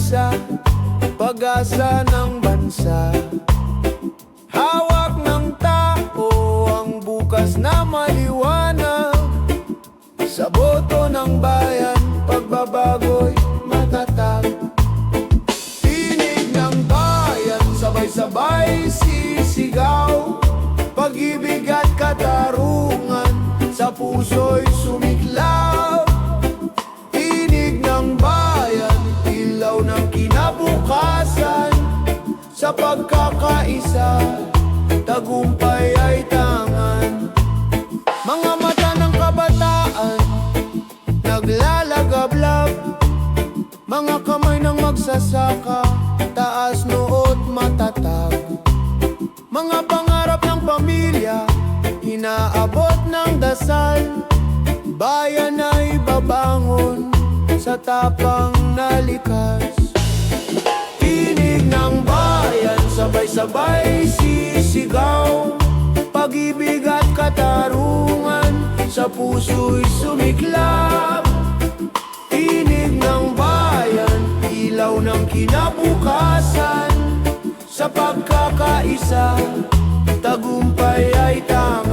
isa, pag-asa ng bansa. Hawak ng tao ang bukas na maliwanag. Sa boto ng bayan, pagbabago'y matatag. Tinig ng bayan, sabay-sabay sisigaw. Pag-ibig at katarungan, sa puso'y sumiklab. Tinig ng bayan, ilaw ng kinabukasan. Sa pagkakaisa, tagumpay ay tangan. Mga mata ng kabataan, naglalagablab. Mga kamay ng magsasaka, taas noot matatag. Mga pangarap ng pamilya, inaabot ng dasal. Bayan ay babangon sa tapang na likas. Tinig ng bayan, sabay-sabay sisigaw. Pag-ibig at katarungan, sa puso'y sumiklab. Tinig ng bayan, ilaw ng kinabukasan. Sa pagkakaisa, tagumpay ay tangan.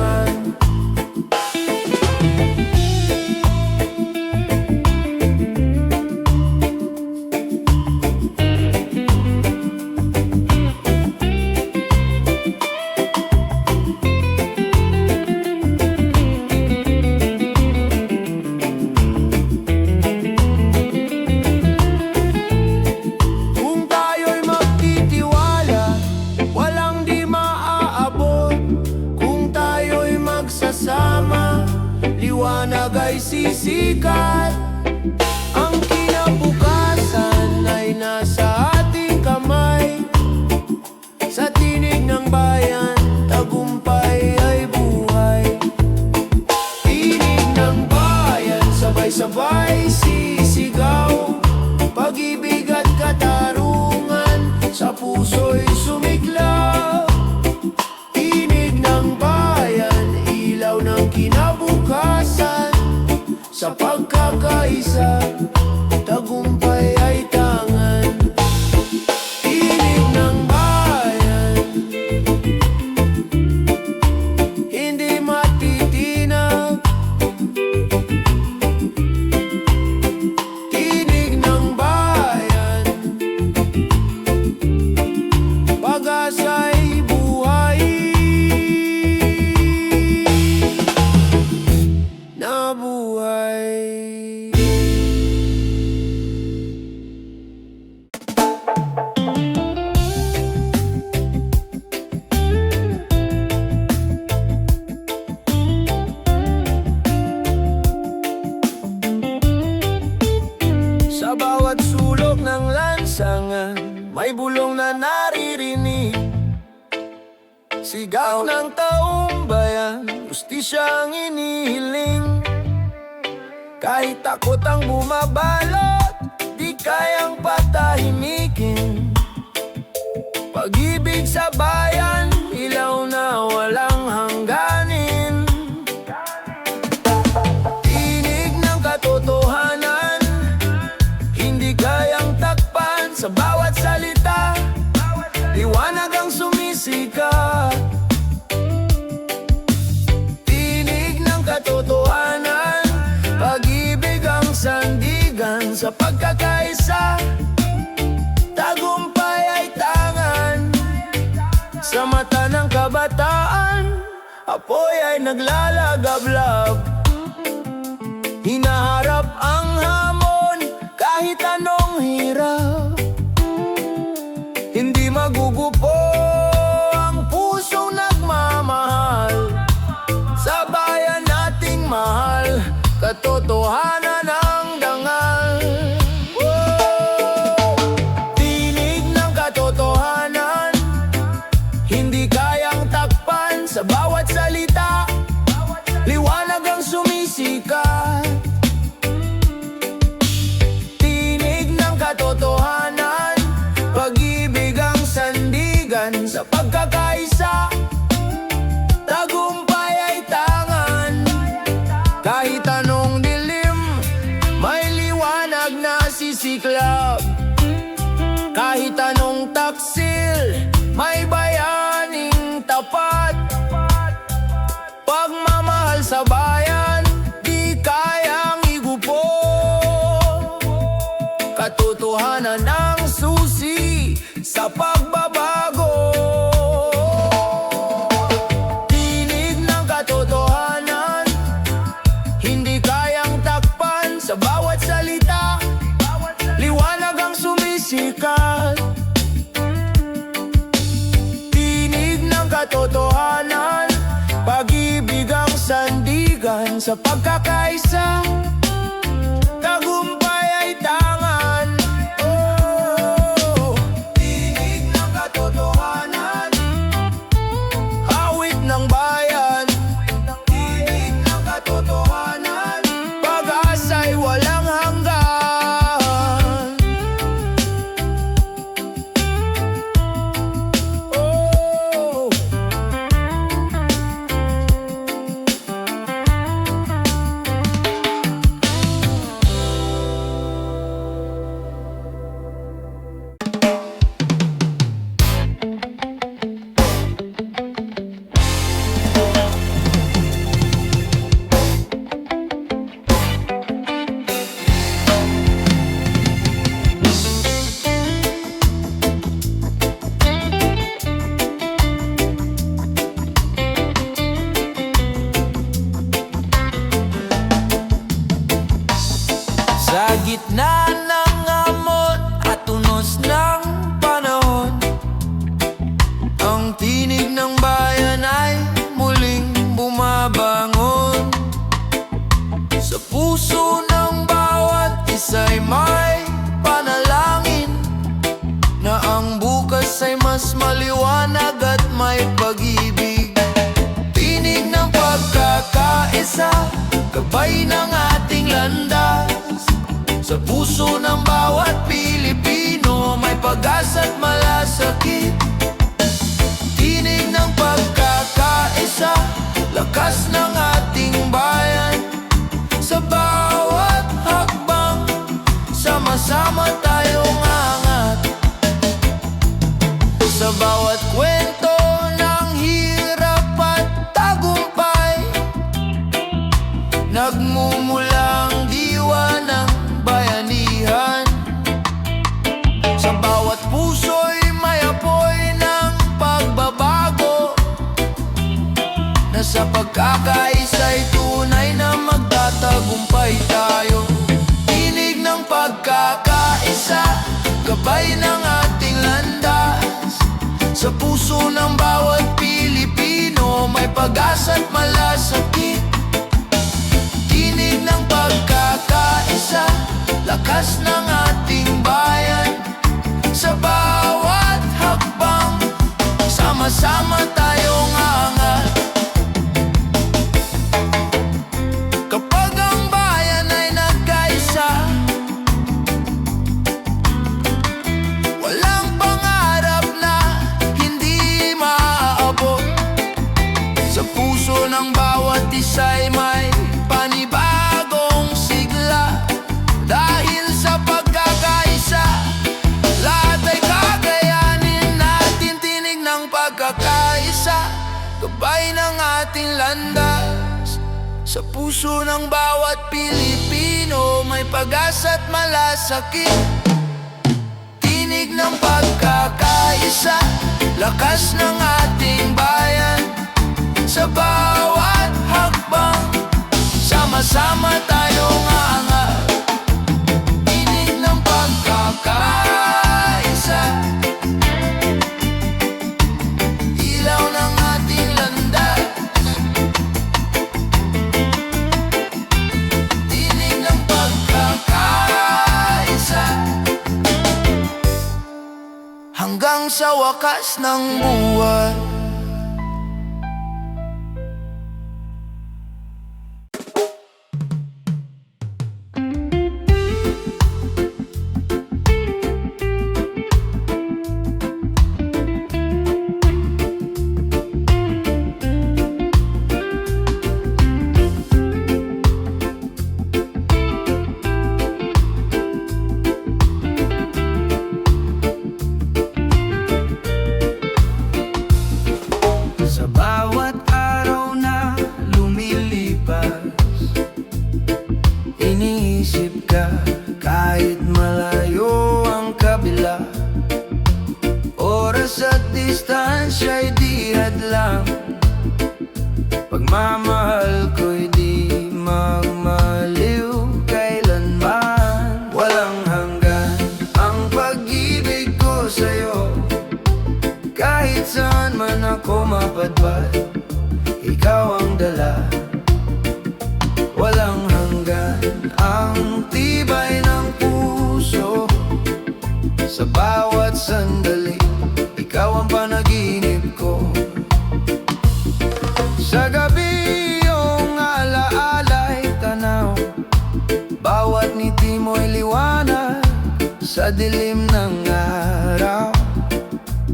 Liwanag ay sisikat. Ang kinabukasan ay nasa ating kamay. Sa tinig ng bayan, tagumpay ay buhay. Tinig ng bayan, sabay-sabay sisigaw. Pag-ibig at katarungan, sa puso'y sumiklab. Tinig ng bayan, ilaw ng kinabukasan. Sa pagkakaisa, tagumpay ay tangan. Tinig ng bayan, hindi matitinag. Tinig ng bayan, pag-asa'y buhay. Nabuhay. Sa bawat sulok ng lansangan, may bulong na naririnig. Sigaw ng taong bayan, hustisya ang inihiling. Kahit takot ang bumabalot, di kayang patahimikin. Pag-ibig sa bayan, ilaw na walang hangganin. Tinig ng katotohanan, hindi kayang takpan. Sa bawat salita, liwanag ang sumisikat. Tinig ng katotohanan, pag-ibig ang sandigan. Sa pagkakaisa, tagumpay ay tangan. Sa mata ng kabataan, apoy ay naglalagablab. Hinaharap ang hamon, kahit anong hirap. Hindi magugupo ang pusong nagmamahal. Sa bayan nating mahal, katotohanan ang dangal. Tinig ng katotohanan, hindi kayang takpan. Sa bawat salita, liwanag ang sa pagbabago. Tinig ng katotohanan, hindi kayang takpan sa bawat salita. Liwanag ang sumisikat. Tinig ng katotohanan, pag-ibig ang sandigan sa pagkakaisa. Tagumpay ay tangan. Oh, tinig ng katotohanan, awit ng bayan. Tinig ng katotohanan, pag-asa'y walang hanggan. Oh, sa gitna ng amon at unos ng panahon, ang tinig ng bayan ay muling bumabangon. Sa puso ng bawat isa'y may panalangin na ang bukas ay mas maliwanag at may pag-ibig. Tinig ng pagkakaisa, gabay ng ating landas. Sa puso ng bawat Pilipino, may pag-asa at malasakit. Tinig ng pagkakaisa, lakas ng ating bayan. Sa bawat hakbang, sama-sama tayong angat. Sa bawat kwento ng hirap at tagumpay, nagmumulang diwa ng bayanihan. Sa bawat puso'y may apoy ng pagbabago, na sa pagkakaisa'y tunay na magtatagumpay tayo. Tinig ng pagkakaisa, gabay ng ating landas. Sa puso ng bawat Pilipino, may pag-asa at malasakit. Tinig ng pagkakaisa, lakas ng ating bayan. Sa bawat hakbang, sama-sama tayong angat. Kapag ang bayan ay nagkaisa, walang pangarap na hindi maaabot. Sa puso ng bawat isa'y may panibagong sigla. Dahil sa pagkakaisa, lahat ay kakayanin natin. Tinig ng pagkakaisa, gabay ng ating landas. Sa puso ng bawat Pilipino, may pag-asa at malasakit. Tinig ng pagkakaisa, lakas ng ating bayan. Sa bawat hakbang, sama-sama tayong aangat. Tinig ng pagkakaisa, ilaw ng ating landas. Tinig ng pagkakaisa, hanggang sa wakas ng buwan. pagmamahal ko'y di magmaliw kailanman. Walang hanggan ang pag-ibig ko sa'yo, kahit saan man ako mapadpad, ikaw ang dala. Walang hanggan ang tibay ng puso, sa bawat sandali, ikaw ang panaginip ko. Sa gabi iyong alaala'y tanaw, bawat ngiti mo'y liwanag sa dilim ng araw.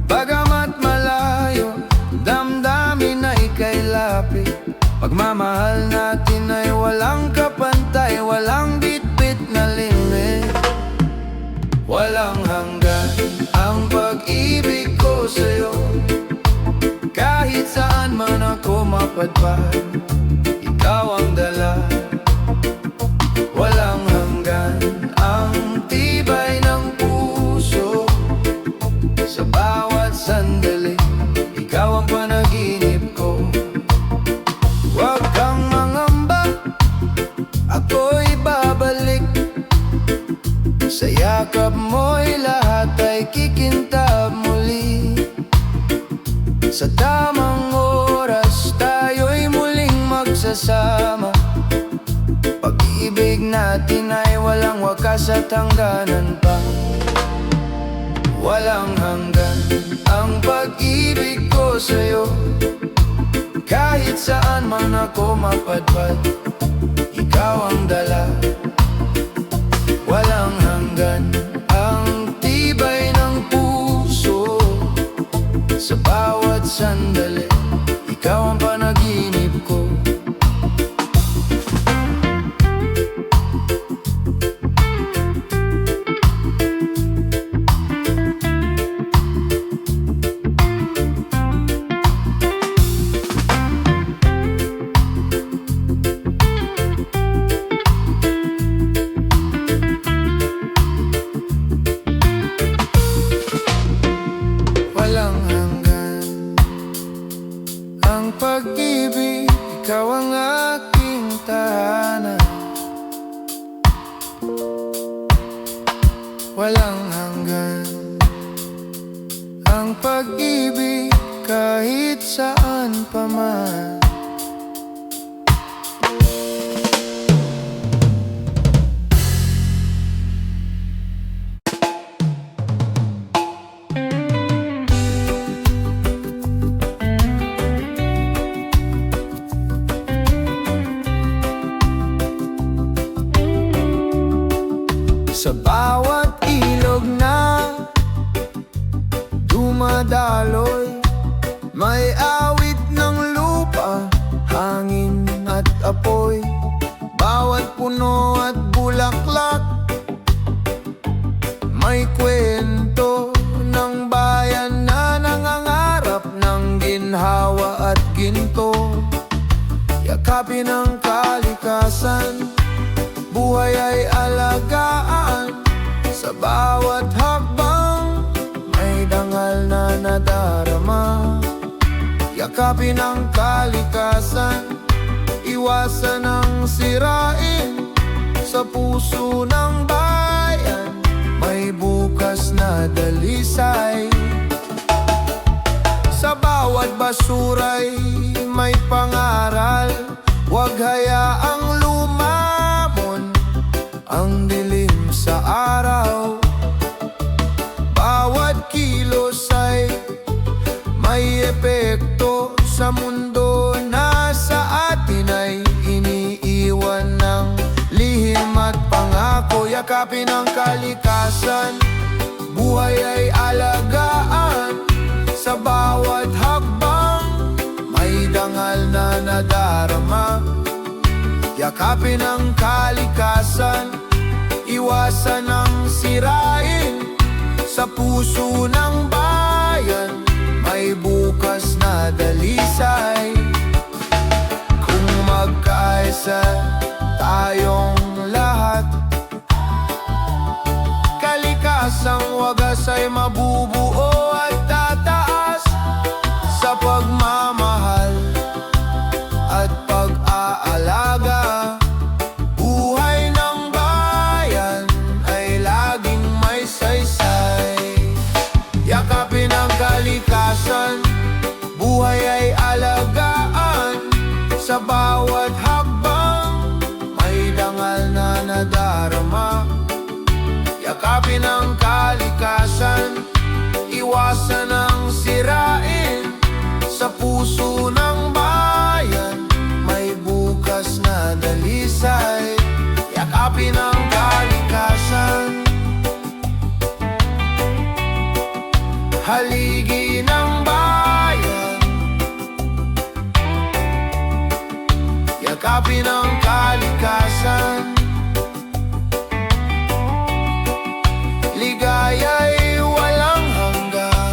Bagamat malayo, damdamin na ika'y lapit, pagmamahal natin ay walang kapantay, walang bitbit na limit. Walang hanggan ang pag-ibig ko sa'yo, kahit saan man ako mapadpad, ikaw ang dala. Walang hanggan ang tibay ng puso, sa bawat sandali, ikaw ang panaginip ko. Huwag kang mangamba, ako'y babalik, sa yakap mo'y lahat ay kikintab muli. Sa tamang oras tayo'y muling magsasama, pag-ibig natin ay walang wakas at hangganan pa. Walang hanggan ang pag-ibig ko sa'yo, kahit saan man ako mapadpad, ikaw ang dala. Walang hanggan ang tibay ng puso, sa bawat sandali, ikaw ang panaginip ko. Pag-ibig, ikaw ang aking tahanan. Walang hanggan ang pag-ibig, kahit saan pa man. Sa bawat ilog na dumadaloy, may awit ng lupa, hangin at apoy. Bawat puno at bulaklak, may kwento ng bayan na nangangarap ng ginhawa at ginto. Yakapin ang kalikasan, buhay ay alagaan, sa bawat hakbang may dangal na nadarama. Yakapin ang kalikasan, iwasan ang sirain, sa puso ng bayan may bukas na dalisay. Sa bawat basura'y may pangaral, huwag hayaang lumamon ang dilim sa araw. Bawat kilos ay may epekto sa mundo, na sa atin ay iniiwan ng lihim at pangako. Yakapin ang kalikasan, buhay ay alagaan, sa bawat hakbang may dangal na nadarama. Yakapin ang kalikasan, iwasan ang sirain, sa puso ng bayan may bukas na dalisay. Kung magkaisa tayong lahat, kalikasang wagas ay mabubuo at tataas, sa pagmamahal at bawat hakbang, may dangal na nadarama. Yakapin ang kalikasan, iwasan ang sirain. Sa puso ng bayan, may bukas na dalisay. Yakapin ang kalikasan, haligi ng bayan. Yakapin ang kalikasan, ligaya'y walang hanggan.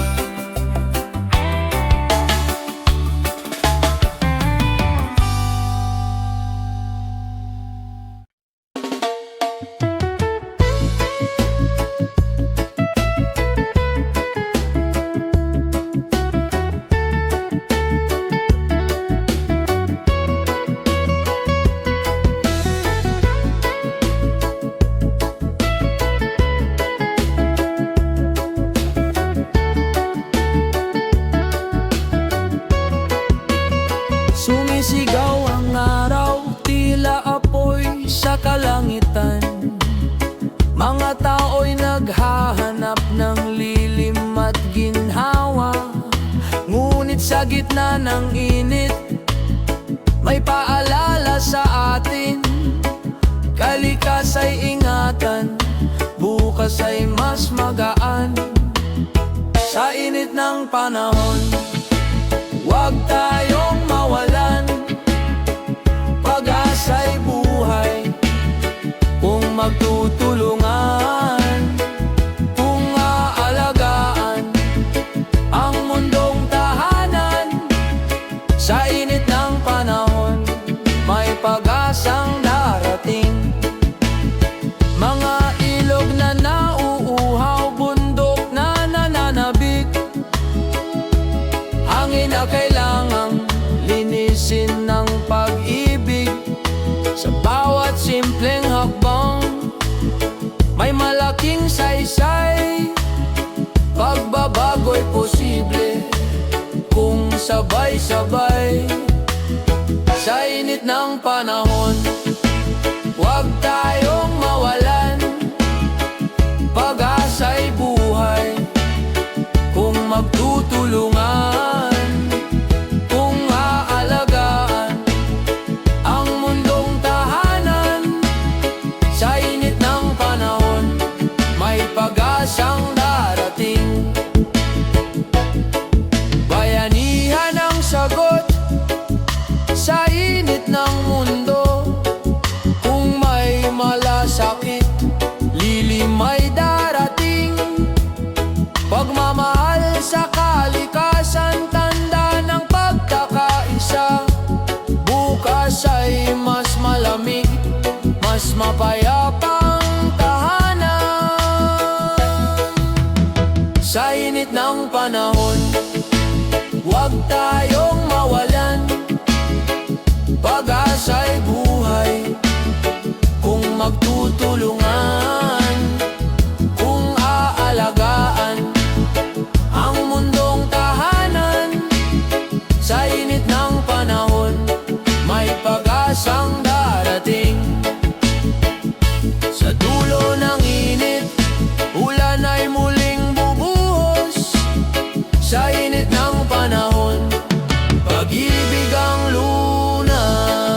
Sumisigaw ang araw, tila apoy sa kalangitan. Mga tao'y naghahanap ng lilim at ginhawa. Ngunit sa gitna ng init, may paalala sa atin. Kalikas ay ingatan, bukas ay mas magaan. Sa init ng panahon, huwag tayong mawalan. Pag-asa'y buhay kung magtutulungan, kung aalagaan ang mundong tahanan. Sa init ng panahon, may pag-asang darating. Mga ilog na nauuhaw, bundok na nananabik, hangin na kailangang linisin ng pag-ibig. Sa bawat simpleng hakbang, may malaking saysay. Pagbabago'y posible kung sabay-sabay. Sa init ng panahon, huwag tayong mawalan. Pag-asa'y buhay kung magtutulungan, kung aalagaan ang mundong tahanan. Sa init ng panahon, may pag-asang darating. Bayanihan ang sagot sa init ng mundo. Kung may malasakit, lilim ay darating. Pagmamahal sa kalikasan, tanda ng pagkakaisa. Bukas ay mas malamig, mas mapayapang tahanan. Sa init ng panahon, huwag tayong mawalan. Pag-asa'y buhay kung magtutulungan, kung aalagaan ang mundong tahanan. Sa init ng panahon, may pag-asang darating. Sa dulo ng init, ulan ay muling bubuhos. Sa init ng panahon, pag-ibig ang lunas.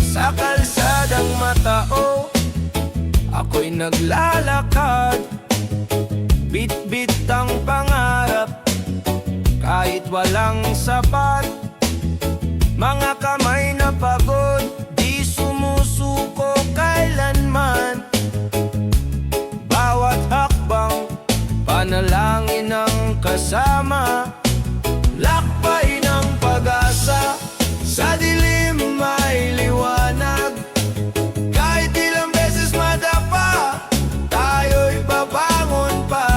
Sa kalsadang matao, ako'y naglalakad. Bit-bit ang pangarap, kahit walang sapat. Mga kamay na pagod, di sumusuko. kailanman. Bawat hakbang, panalangin ang kasama. Lakbay ng pag-asa, sa dilim may liwanag. Kahit ilang beses madapa, tayo'y babangon pa.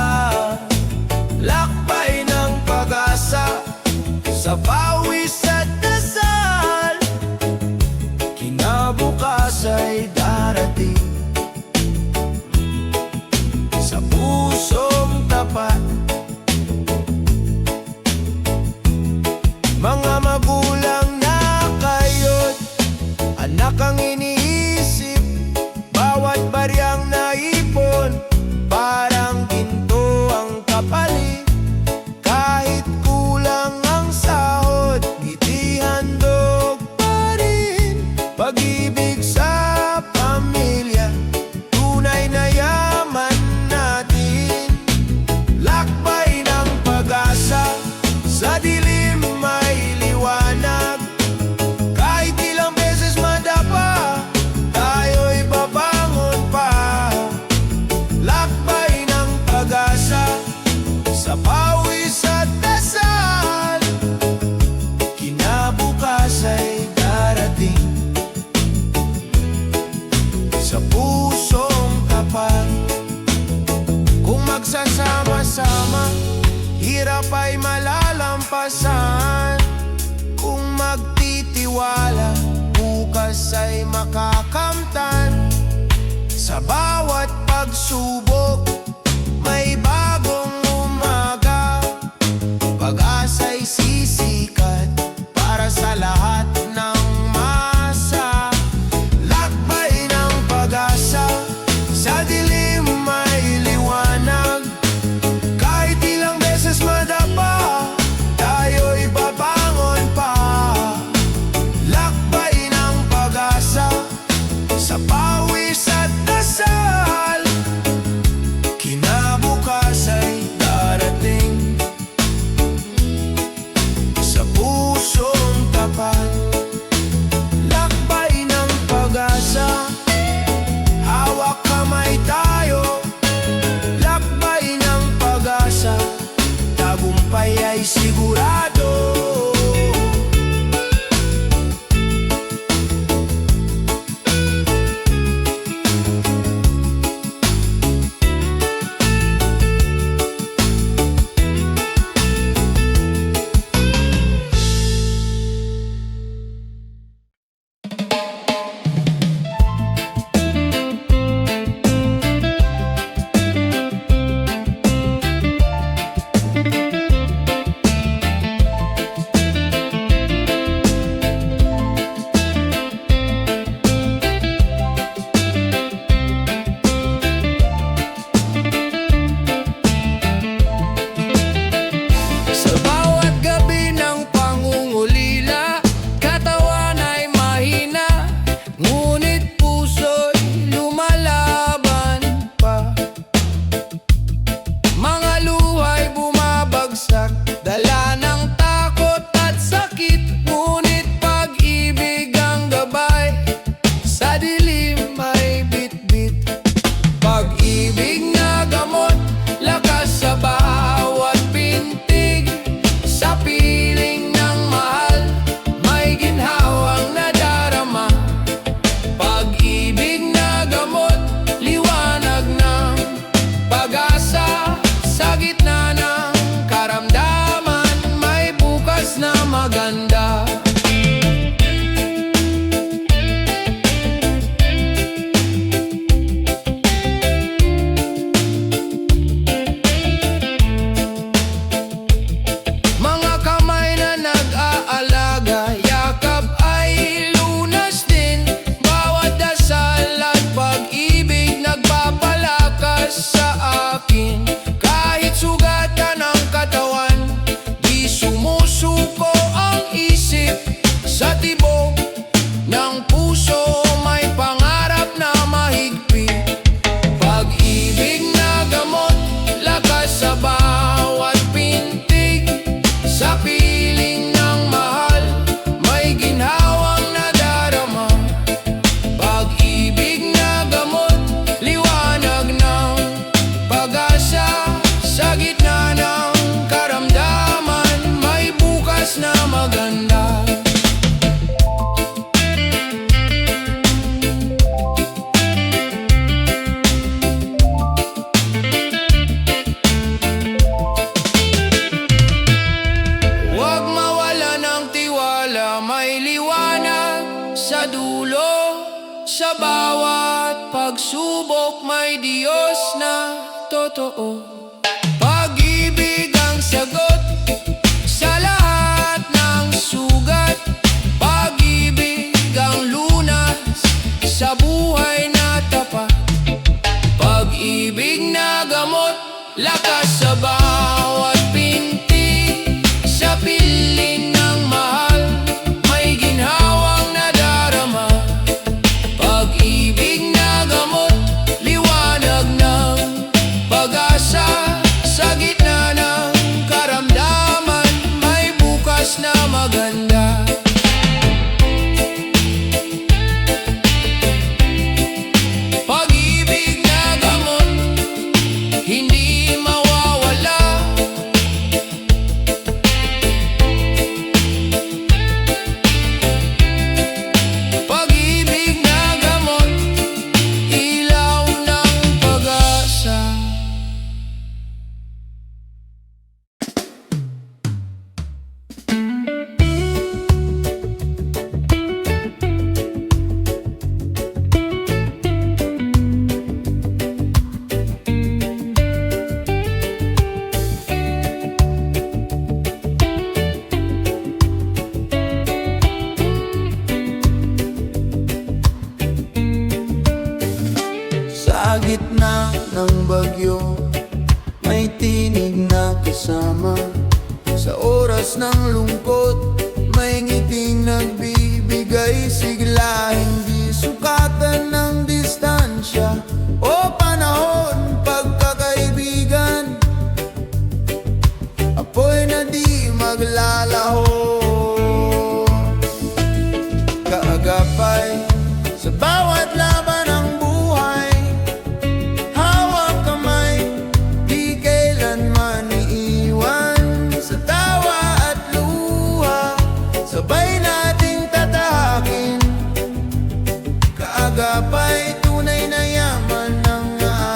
Lakbay ng pag-asa, sa pawis at dasal. Kinabukas ay darating, sa pusong tapat. Mga magulang na kayo't anak ang iniisip. Bawat baryang naipon, parang ginto ang kapalit. Kahit kulang ang sahod, ngiti handog pa rin. Pag-ibig sa pamilya, tunay na yaman natin. Lakbay ng pag-asa, sa dilim may liwanag. Kahit ilang beses madapa, tayo'y babangon pa. Lakbay ng pag-asa, sa pawis at dasal. Kinabukas ay darating, sa pusong tapat. Kung magsasama-sama, hirap ay malalampasan. Kung magtitiwala, bukas ay makakamtan. Sa bawat pagsubok, may bagong umaga. Pag-asa'y sisikat para sa lahat ng masa. Lakbay ng pag-asa, sa dilim may liwanag. Kahit ilang beses madapa, tayo'y babangon pa. Lakbay ng pag-asa, sa pawis at dasal. Kinabukas ay darating, sa pusong tapat. Lakbay ng pag-asa, hawak kamay tayo. Lakbay ng pag-asa, tagumpay ay sigurado. Sa bawat gabi ng pangungulila, katawan ay mahina, ngunit puso'y lumalaban pa. Mga luha'y bumabagsak, dala ng takot at sakit, ngunit pag-ibig ang gabay, sa dilim ay bitbit. Pag-ibig na gamot, lakas sa bawat pintig. Sa piling ng mahal, may ginhawang nadarama. Pag-ibig na gamot, liwanag ng pag-asa. Sa gitna ng karamdaman, may bukas na maganda. Mga kamay na nag-aalaga, yakap ay lunas din. Bawat dasal at pag-ibig nagpapalakas sa akin. Kahit sugatan ng katawan, di sumusuko ang maganda. Huwag mawala ng tiwala, may liwanag sa dulo. Sa bawat pagsubok may Diyos na totoo. Pag-ibig ang sagot sa lahat ng sugat. Pag-ibig ang lunas sa buhay na tapat. Pag-ibig na gamot, lakas sa bawat pinti. Sa piling ng mahal, may ginhawang nadarama. Pag-ibig na gamot, liwanag ng pag-asa. Sa gitna ng karamdaman, may bukas na maganda. Pag-ibig na gamot, hindi mawawala. Pag-ibig na gamot, ilaw ng pag-asa. Sa gitna ng bagyo, may tinig na kasama. Sa oras ng lungkot, may ngiting nagbibigay sigla. Hindi sukatan ng distansya o panahon, pagkakaibigan. Apoy na di maglalaho. Kaagapay sa bawat laban ng buhay. Hawak kamay, di kailanman iiwan. Sa tawa at luha, sabay nating tatahakin. Kaagapay, tunay na yaman ng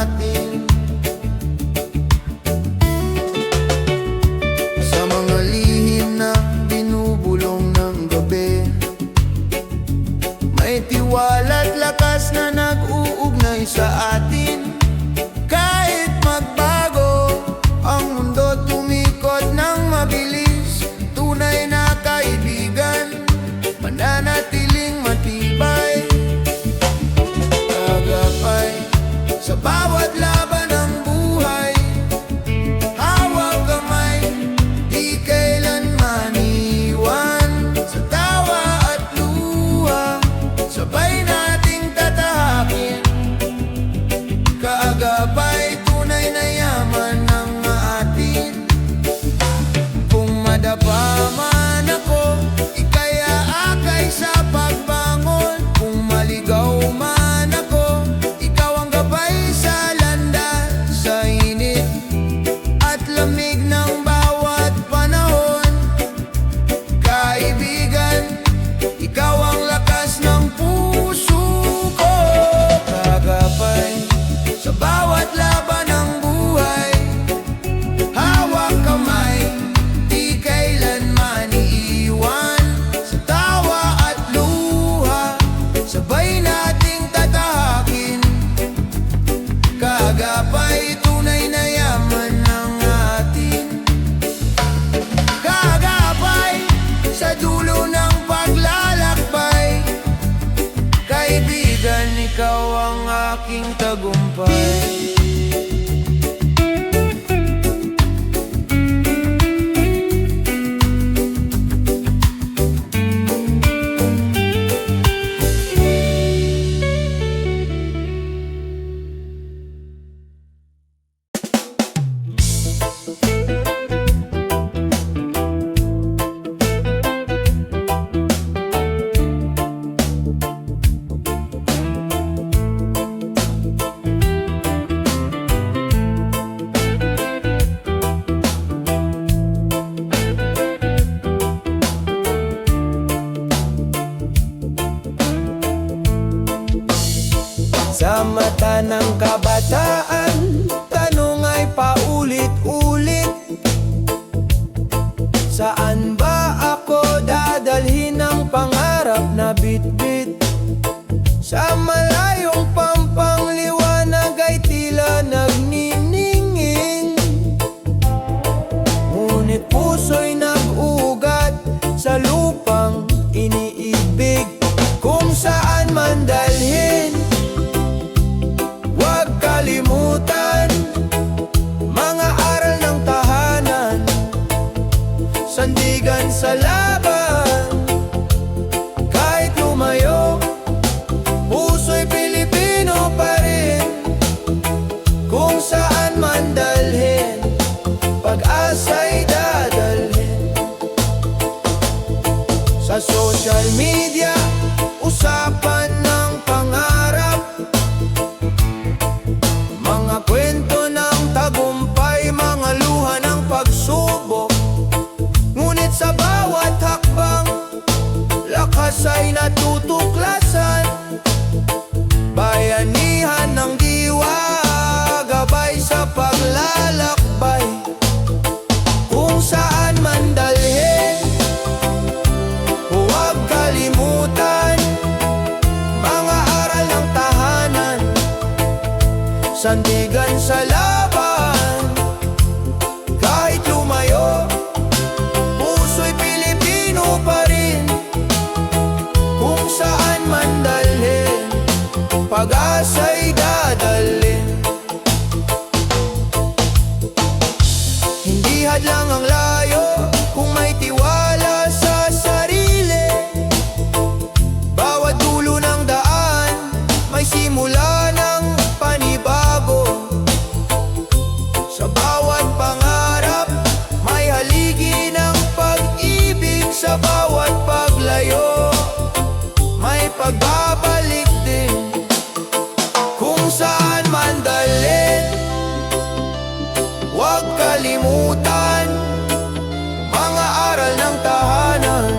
atin. Sa mga lihim na binubulong ng gabi, may tiwala't lakas na nag-uugnay sa atin. Kahit magbago ang mundo, tumikot ng mabilis. Tunay na kaibigan, mananatiling matibay. Agapay sa bawat laban ng buhay. Hawak kamay, di kailanman iwan. Sa tawa at luha, sabay nating tatahakin. Kaagapay, tunay na yaman ng atin. Kung madapa man ako, ika'y aakay sa pagbangon. Kung maligaw man ako, ikaw ang gabay sa landas. Sa init at lamig ng bawat panahon, kaibigan, ikaw ang lakas ng puso ko. Kagapay sa bawat laban ng buhay. Hawak kamay, di kailanman Wika ng kabataan, tanong ay paulit-ulit. Saan ba ako dadalhin ng pangarap na bitbit? Sa malayong pampangliwanag ay tila nagniningin, ngunit puso'y nag-ugat sa lupang iniibig. Kung saan man dalhin, huwag kalimutan mga aral ng tahanan, sandigan sa laban. Kahit lumayo, puso'y Pilipino pa rin. Kung saan man dalhin, pag-asa'y dadalhin. Sa social media, usapan ng pangarap, mga kwento ng tagumpay, mga luha ng pagsubok. Ngunit sa bawat hakbang, lakas ay natutuklasan. Bayanihan ng diwa, gabay sa paglalakbay. Kung saan man dalhin, huwag kalimutan mga aral ng tahanan, sandigan sa laban. Kahit lumayo, puso'y Pilipino pa rin. Kung saan man dalhin, pag-asa'y dadalhin. Hindi hadlang ang layo kung may tiwala sa sarili. Bawat dulo ng daan, may simula ng panibago. Sa bawat pangarap, may haligi ng pag-ibig. Sa bawat paglayo, may pagbabalik din. Kung saan man dalhin, huwag kalimutan mga aral ng tahanan,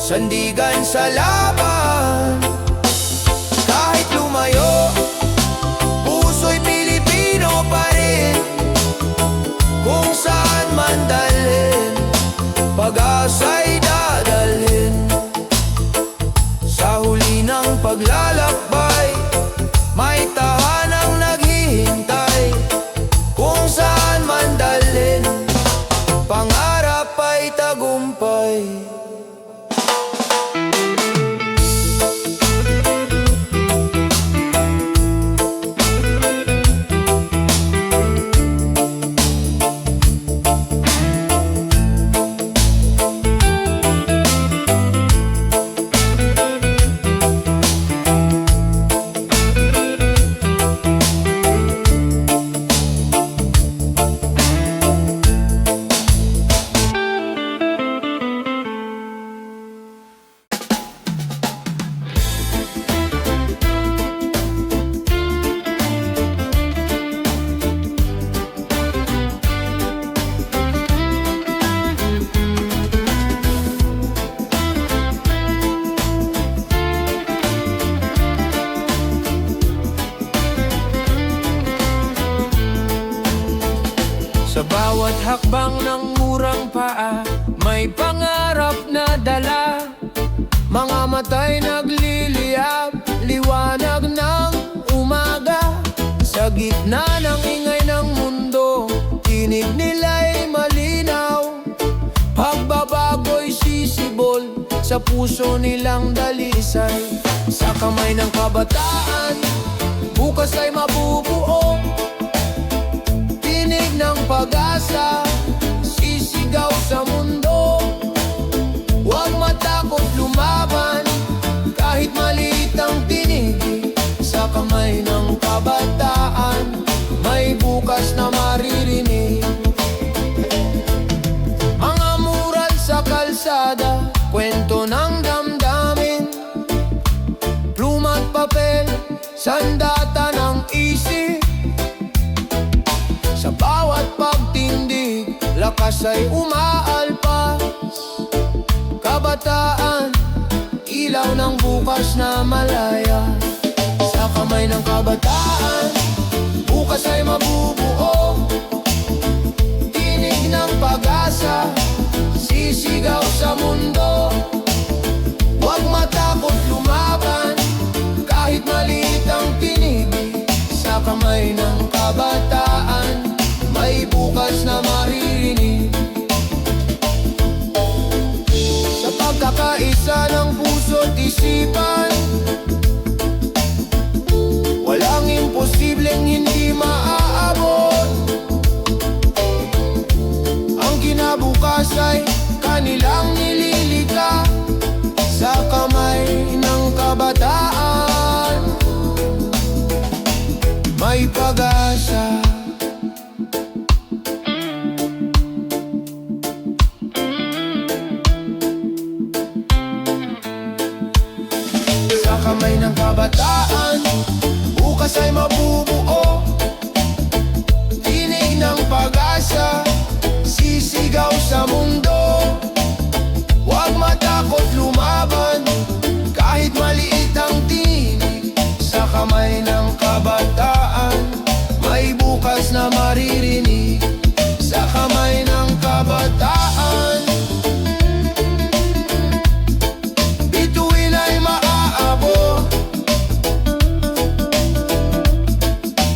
sandigan sa laban. Kahit lumayo, puso'y Pilipino pa rin. Kung saan man dalhin, pag-asa'y dadalhin. Sa huli ng paglalakbay, may tahanang naghihintay. Kung saan man dalhin, pangarap ay tagumpay. Sa bawat hakbang ng murang paa, may pangarap na dala. Mga mata'y nagliliyab, liwanag ng umaga. Sa gitna ng ingay ng mundo, tinig nila'y malinaw. Pagbabago'y sisibol sa puso nilang dalisay. Sa kamay ng kabataan, bukas ay mabubuo. Tinig ng pag-asa, sisigaw sa mundo. Huwag matakot lumaban, kahit maliit ang tinig. Sa kamay ng kabataan, may bukas na maririnig. Mga mural sa kalsada, kwento ng damdamin. Pluma't papel, sandata ng isip. Sa bawat pagtindig, lakas ay umaalpas. Kabataan, ilaw ng bukas na malaya. Sa kamay kamay ng kabataan, bukas ay mabubuo. Tinig ng pag-asa, sisigaw sa mundo. Huwag matakot lumaban, kahit maliit ang tinig. Sa kamay ng kabataan, may bukas na maririnig. Sa pagkakaisa ng puso't isipan, walang imposibleng hindi maaabot. Ang kinabukas ay kanilang nililika. Sa kamay ng kabataan, may pag-asa. Sa kamay ng kabataan, bukas ay mabubuo. Tinig ng pag-asa, sisigaw sa mundo. Huwag matakot lumaban, kahit maliit ang tinig. Sa kamay ng kabataan, may bukas na maririnig. Sa kamay ng kabataan, bituin ay maaabot.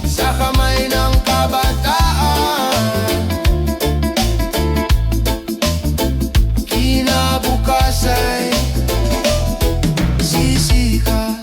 Sa kamay ng kabataan, kinabukas ay sisikat.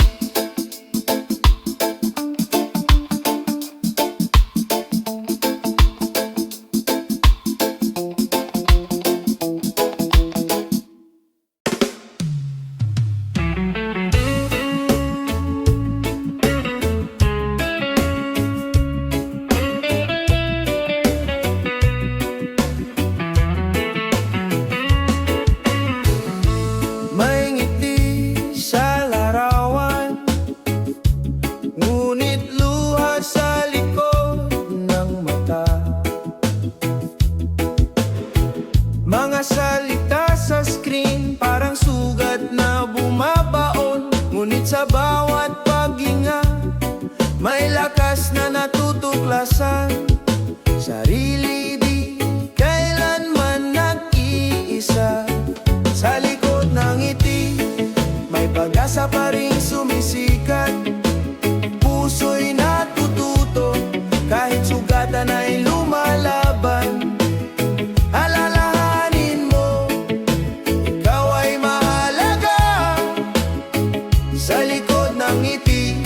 May ngiti sa larawan, ngunit luha sa likod ng mata. Mga salita sa screen, parang sugat na bumabaon. Ngunit sa bawat paghinga, may lakas na natutuklasan. Sarili di kailanman nag-iisa. Sa likod ng ngiti, may pag-asa pa rin sumisikat. Puso'y natututo, kahit sugatan ay lumalaban. Alalahanin mo, ikaw ay mahalaga. Sa likod ng ngiti,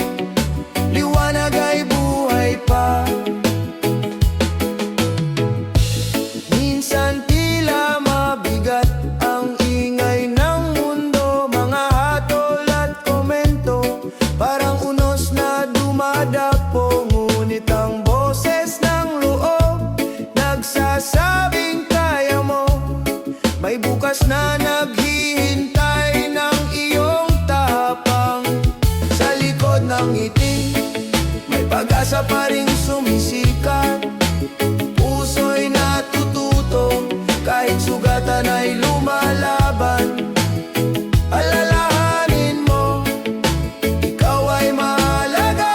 liwanag ay buhay pa. Minsan tila mabigat ang ingay ng mundo, mga hatol at komento, parang unos na dumadapo. Ngunit ang boses ng loob, nagsasabing kaya mo. May bukas na naghihintay ng iyong tapang. Sa likod ng ngiti, may pag-asa pa rin sumisikat. Puso'y natututo, kahit sugatan ay lumalaban. Alalahanin mo, ikaw ay mahalaga.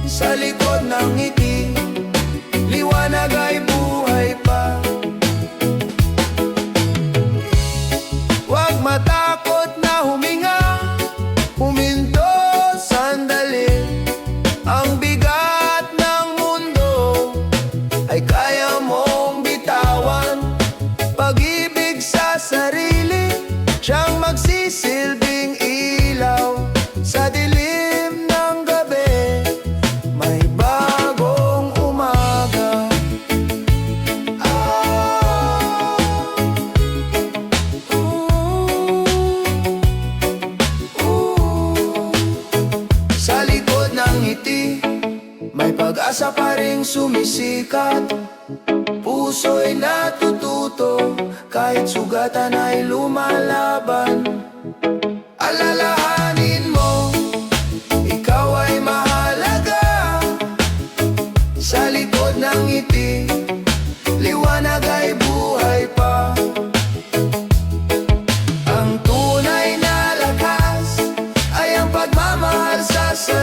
Sa likod ng ngiti, liwanag ay buhay pa. Huwag matakot na huminga, huminto sandali. Ang bigat ng mundo ay kaya mong bitawan. Pag-ibig sa sarili, siyang magsisilbing ilaw. Sa dilim ng gabi, may bagong umaga. Sa likod ng ngiti, may pag-asa pa rin sumisikat. Puso'y natututo, kahit sugatan ay lumalaban. Alalahanin mo, ikaw ay mahalaga. Sa likod ng ngiti, liwanag ay buhay pa. Ang tunay na lakas ay ang pagmamahal sa sarili.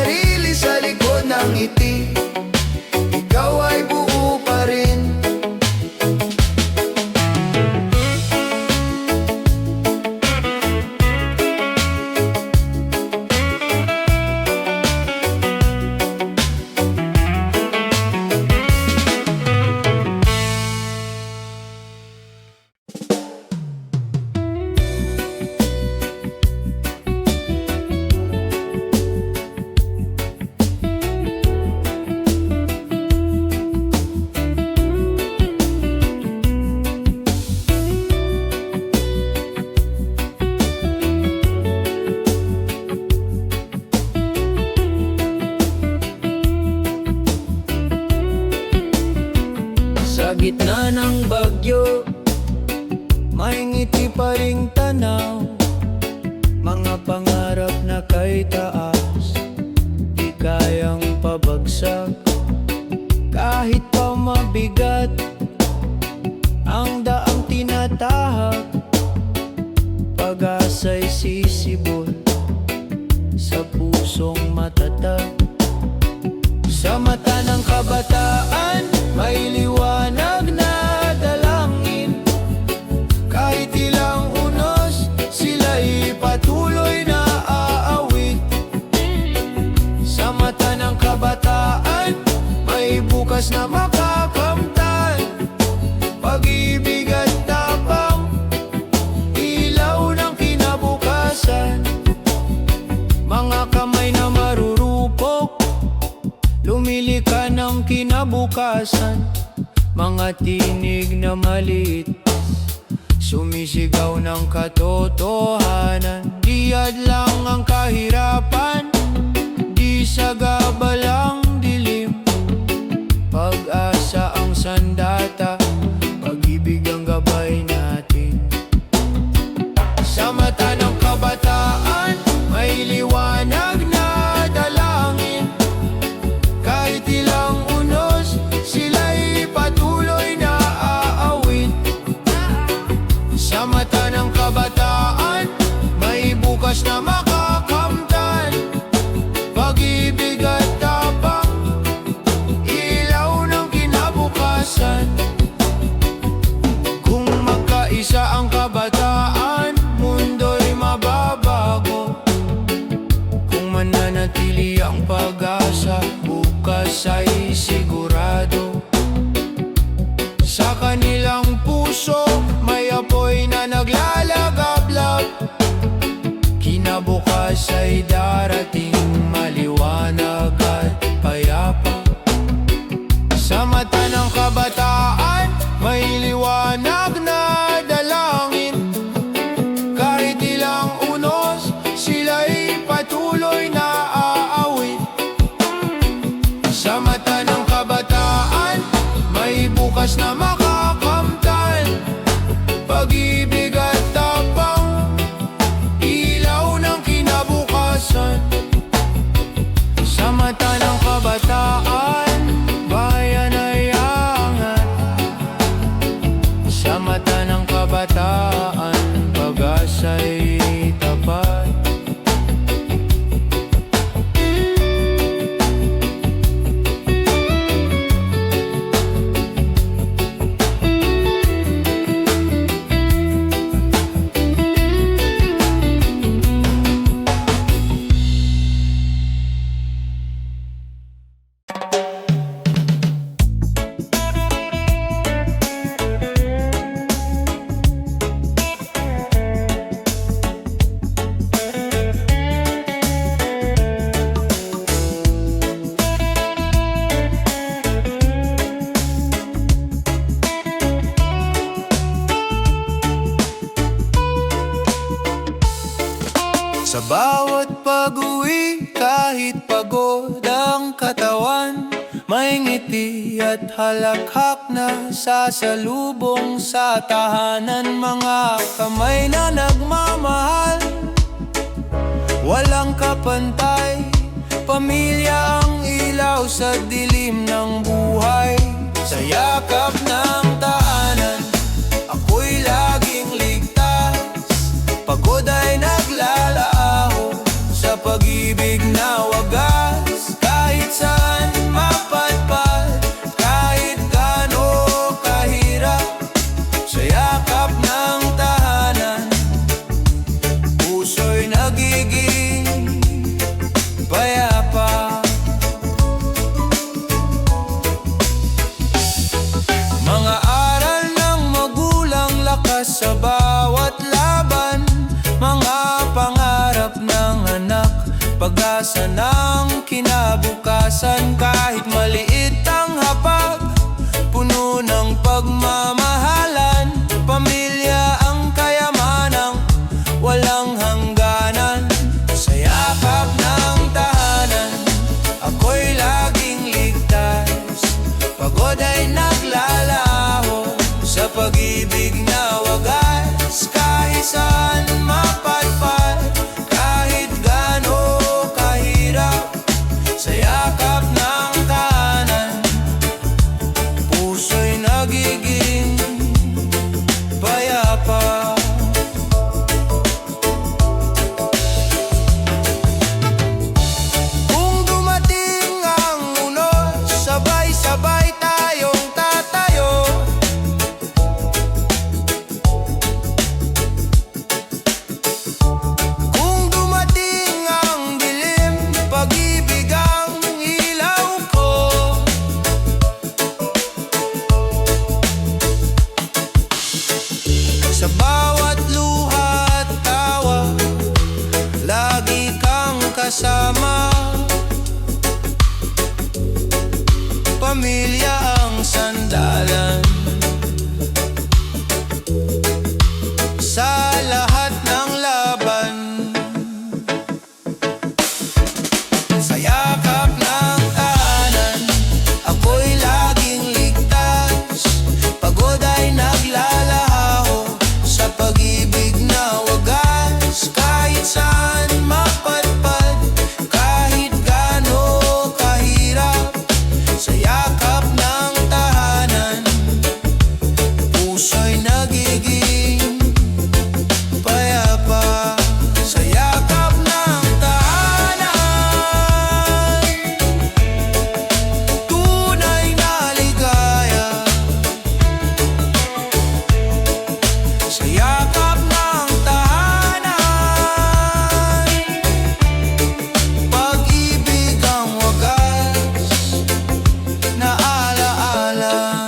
tahak, pag-asa'y sisibol sa pusong matatag. Sa mata ng kabataan, may liwanag na dalangin. Kahit ilang unos, sila'y patuloy na aawit. Sa mata ng kabataan, may bukas na makakamtan. Pag-ibig at tapang, ilaw ng kinabukasan. Mga kamay na marurupok, lumilika ng kinabukasan. Mga tinig na maliit, sumisigaw ng katotohanan. Di lang ang kahirapan, di sagabalang dilim. Pag-asa ang sandata, pag-ibig ang gabay natin. Sa mata ng kabataan, may liwanag na dalangin. Kahit ilang unos, sila'y patuloy na aawit. Sa mata ng kabataan, may bukas na makakamtan. Pag-ibig at tapang, ilaw ng kinabukasan. Kung magkaisa ang kabataan, mundo'y mababago. Kung mananatili ang pag-asa, bukas ay sigurado. Sa kanilang puso, may apoy na naglalagablab. Kinabukas ay darating, maliwanag at payapa. Sa mata ng kabataan, may liwanag na dalangin. Kahit ilang unos, sila'y patuloy na aawit. Sa mata ng kabataan, may bukas na makakamtan. Pag-ibig at tapang, ilaw ng kinabukasan. Sa mata ng kabataan, bayan ay angat. Sa mata ng kabataan, pag-asa'y tapat. Sa bawat pag-uwi, kahit pagod ang katawan, may ngiti at halakhak na sasalubong sa tahanan. Mga kamay na nagmamahal, walang kapantay. Pamilya ang ilaw sa dilim ng buhay. Sa yakap ng tahanan, ako'y laging ligtas. Pagod ay naglalaaho sa pag-ibig na wagas. Kahit saan mapadpad, kahit gaano kahirap, sa yakap ng tahanan, puso'y nagiging payapa. Mga aral ng magulang, lakas sa bawat laban. Mga pangarap ng anak, pag-asa ng kinabukasan. Kahit maliit ang hapag, puno ng pagmamahalan. Pamilya ang kayamanang walang hangganan. Sa yakap ng tahanan, ako'y laging ligtas. Pagod ay naglalaho sa pag-ibig na wagas. Kahit saan mapadpad, kahit gaano kahirap, sa yakap ng tahanan, puso'y nagiging payapa. Sa bawat luha at tawa, lagi kang kasama. Pamilya ang sandalan sa lahat ng laban. Sa yakap ng tahanan, ako'y laging ligtas. Pagod ay naglalaho sa pag-ibig na wagas. Kahit saan mapadpad, kahit gaano kahirap, sa yakap ng tahanan, puso'y nagiging payapa. Sa yakap ng tahanan, tunay na ligaya. Sa yakap ng tahanan, pag-ibig ang wagas na alaala.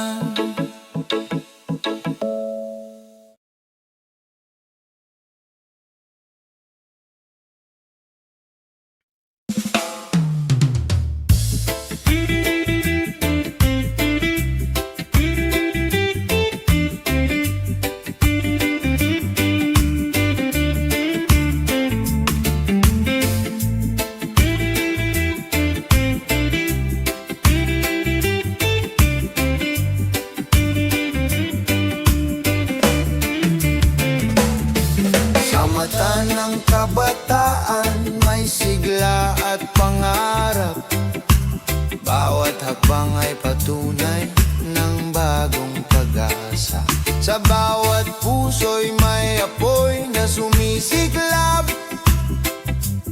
Sa mata ng kabataan, may sigla at pangarap. Bawat hakbang ay patunay ng bagong pag-asa. Sa bawat puso'y may apoy na sumisiklab,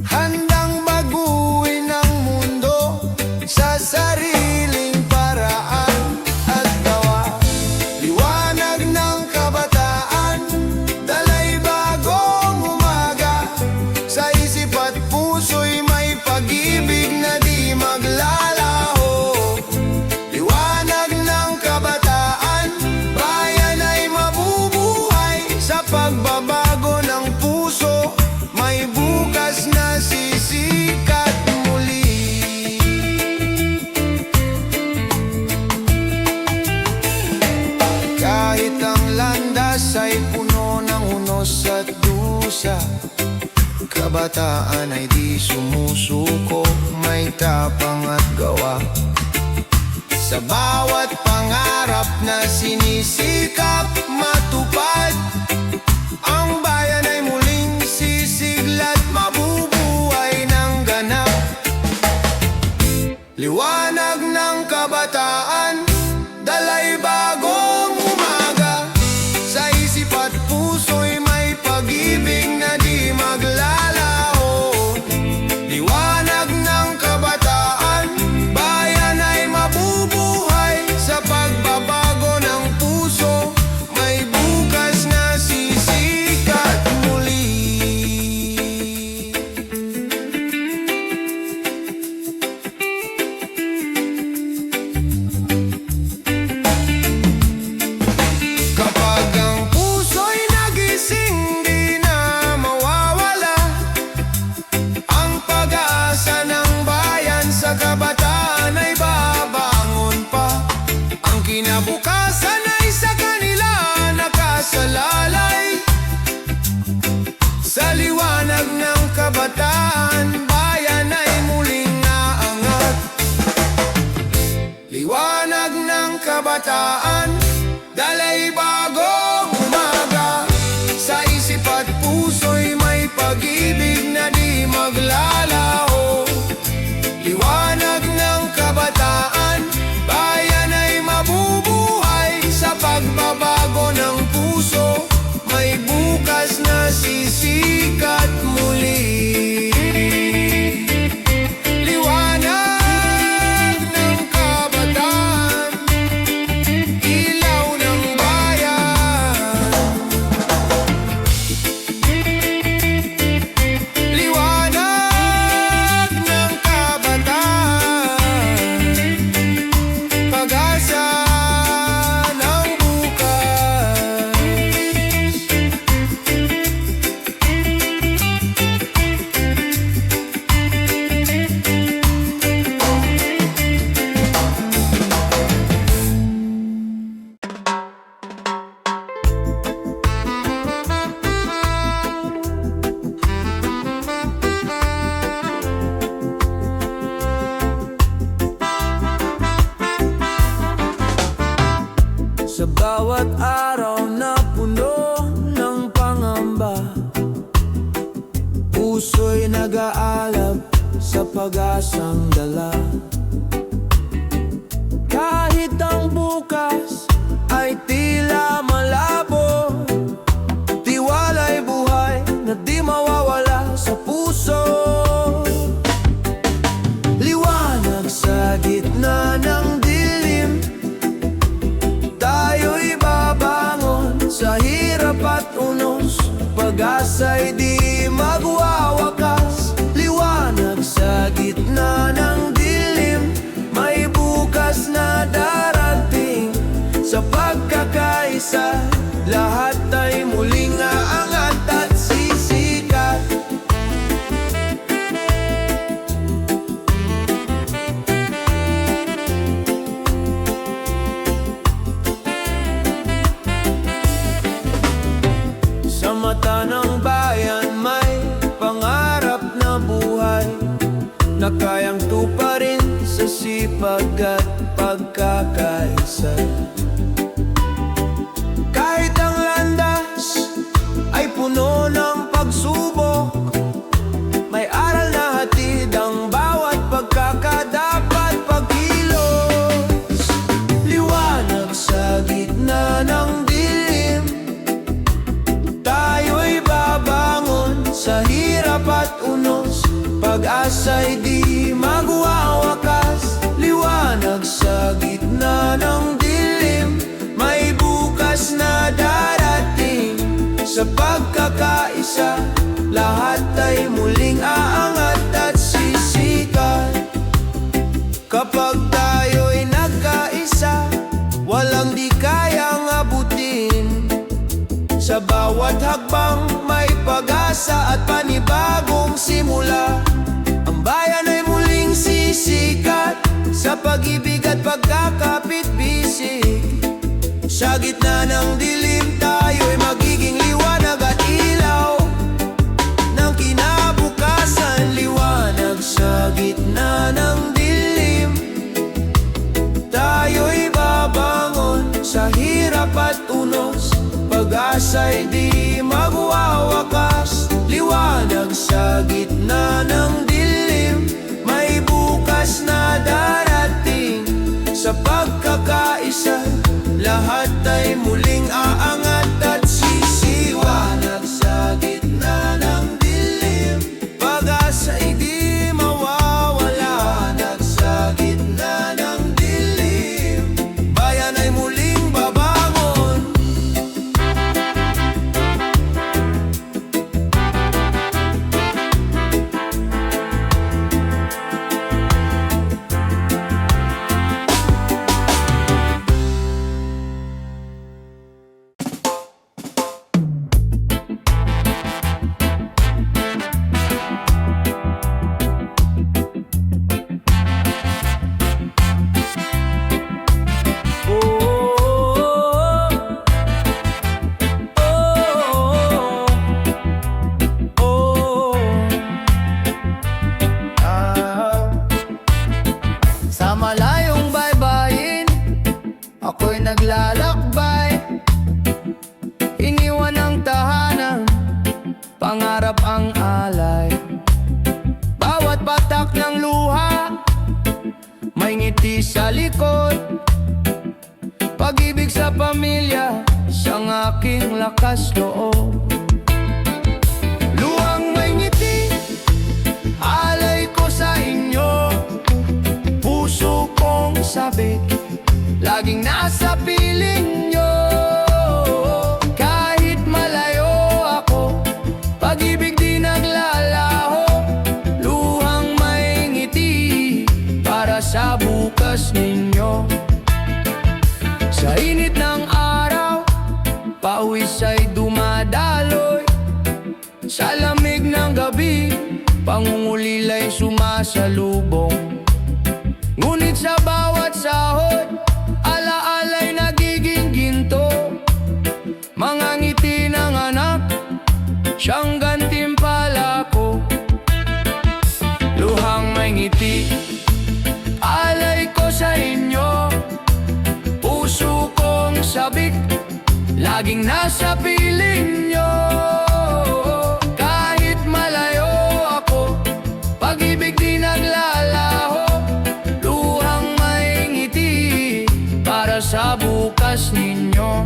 handang baguhin ang mundo sa sariling paraan at gawa. Liwanag ng kabataan, dalay bagong umaga. Sa isip at puso'y may pag-ibig na di maglalaho. Liwanag ng kabataan, bayan ay mabubuhay. Sa pagbabago ng puso, may bukas na sisikat muli. Kahit ang landas ay puno ng unos at dusa, kabataan ay di sumusuko, may tapang at gawa. Sa bawat pangarap na sinisikap matupad, ang bayan ay muling sisigla't mabubuhay ng ganap. Liwanag ng kabataan, dalay bagong umaga. Sa isip at puso'y may pag-ibig na di maglalaho. Liwanag ng kabataan, bayan ay mabubuhay. Sa pagbabago ng puso, may bukas na Pag-asa'y di magwawakas, liwanag sa gitna ng dilim, may bukas na darating. Sa pagkakaisa, lahat ay muling aangat at sisikat. Sa mata ng bayan may pangarap na buhay na kayang tuparin sa sipag at pagkakaisa. Kahit ang landas ay puno ng pagsubok, may aral na hatid ang bawat pagkakadapat pagkilos. Liwanag sa gitna ng dilim, tayo'y babangon sa hirap at unos. Pag-asa'y di magwawakas, liwanag sa gitna ng dilim, may bukas na darating. Sa pagkakaisa, lahat ay muling aangat at sisikat. Kapag tayo'y nagkaisa, walang di kayang abutin. Sa bawat hakbang may pag-asa at panibagong simula. Ang bayan ay muling sisikat sa pag-ibig at pagkakapit-bisig. Sa gitna ng dilim, tayo'y magiging liwanag at ilaw ng kinabukasan. Liwanag sa gitna ng dilim, tayo'y babangon sa hirap at unos. Pag-asa'y di magwawakas, liwanag sa gitna ng dilim, may bukas na darating. Sa pagkakaisa, lahat ay muling aangat at sisiwanag sa gitna ng dilim. Pag-asa'y di mawawala, liwanag sa gitna ng dilim, bayan ay muling babangon. Sa malayong baybayin, ako'y naglalakbay. Iniwan ang tahanan, pangarap ang alay. Bawat patak ng luha, may ngiti sa likod. Pag-ibig sa pamilya, siyang aking lakas loob. Luhang may ngiti, alay ko sa inyo. Puso kong sabik, laging nasa piling nyo. Kahit malayo ako, pag-ibig di naglalaho. Luhang may ngiti, para sa bukas ninyo. Sa init ng araw, pawis ay dumadaloy. Sa lamig ng gabi, pangungulila'y sumasalubong. Ngunit sa bawat sahod, alaala'y nagiging ginto. Mga ngiti ng anak, siyang gantimpala ko. Luhang may ngiti, alay ko sa inyo. Puso kong sabik, laging nasa piling nyo. Kahit malayo ako, pag-ibig di naglalaho. Luhang may ngiti, para sa bukas ninyo.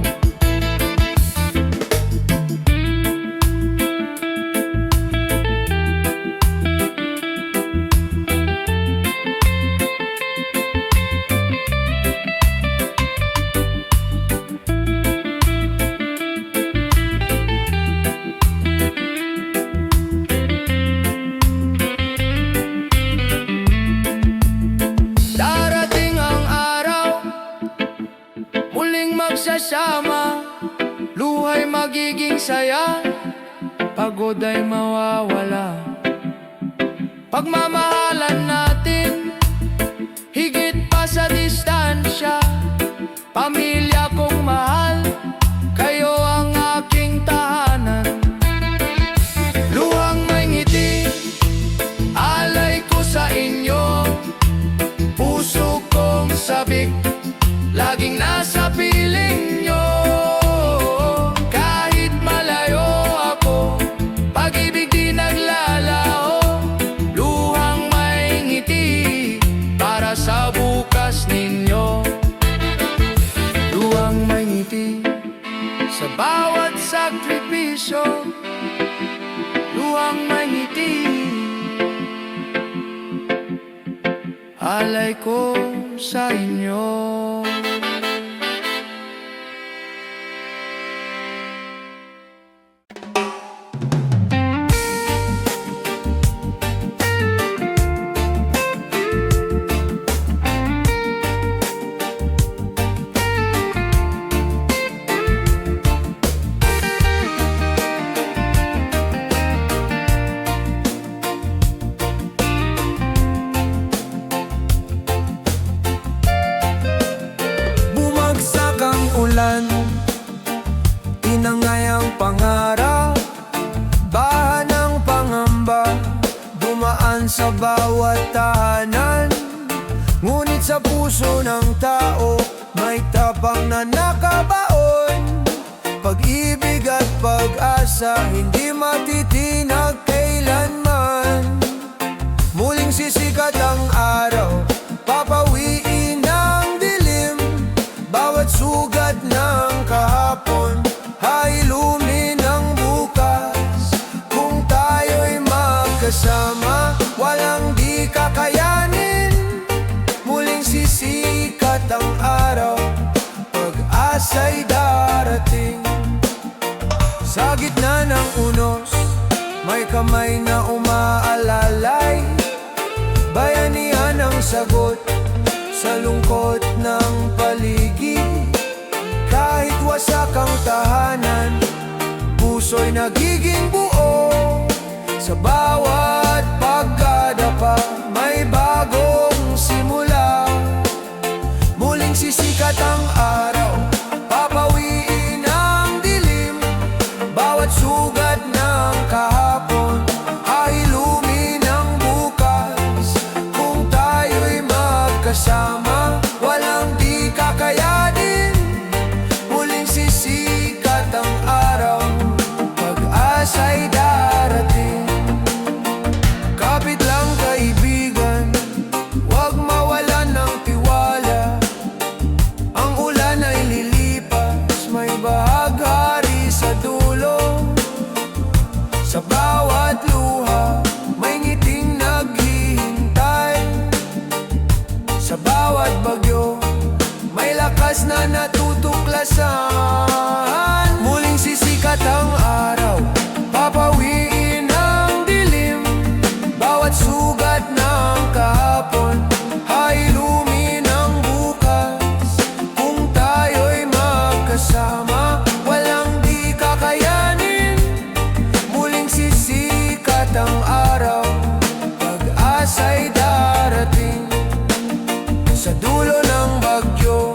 magiging saya, pagod ay mawawala. Pagmamahalan natin, higit pa sa distansya. Pamilya kong mahal, kayo ang aking tahanan. Luhang may ngiti, alay ko sa inyo. Puso kong sabik, laging nasa piling nyo. Kahit malayo ako, pag-ibig di naglalaho. Luhang may ngiti, para sa bukas ninyo. Luhang may ngiti, sa bawat sakripisyo. Luhang may ngiti, alay ko sa inyo. Bumagsak ang ulan, tinangay ang pangarap. Bahan ng pangamba, dumaan sa bawat tahanan. Ngunit sa puso ng tao, may tapang na nakabaon. Pag-ibig at pag-asa, hindi matitinag kailanman. Muling sisikat ang araw, papawiin ang dilim. Bawat sugat ng kahapon, hailumin ang bukas. Kung tayo'y magkasama, walang di kakayanin. Muling sisikat ang araw, pag-asa'y darating. Sa gitna ng unos, may kamay na umaalalay. Bayanihan ang sagot sa lungkot ng paligid. Kahit wasak ang tahanan, puso'y nagiging buo. Sa bawat pagdadapa, may bagong simula. Muling sisikat ang araw, papawiin ang dilim. Bawat sugat ng kahapon, hailumin ang bukas. Kung tayo'y magkasama, walang di kakayanin. Muling sisikat ang araw, pag-asa'y darating. Kapit lang kaibigan, huwag mawalan ng tiwala. Ang ulan ay lilipas, may bahaghari sa dulo. Sa bawat luha, may ngiting naghihintay. Sa bawat bagyo, may lakas na natutuklasan. Muling sisikat ang araw, papawiin ang dilim. Bawat sugat ng kahapon, hailumin ang bukas. Kung tayo'y magkasama, walang di kakayanin. Muling sisikat ang araw, pag-asa'y darating. Sa dulo ng bagyo,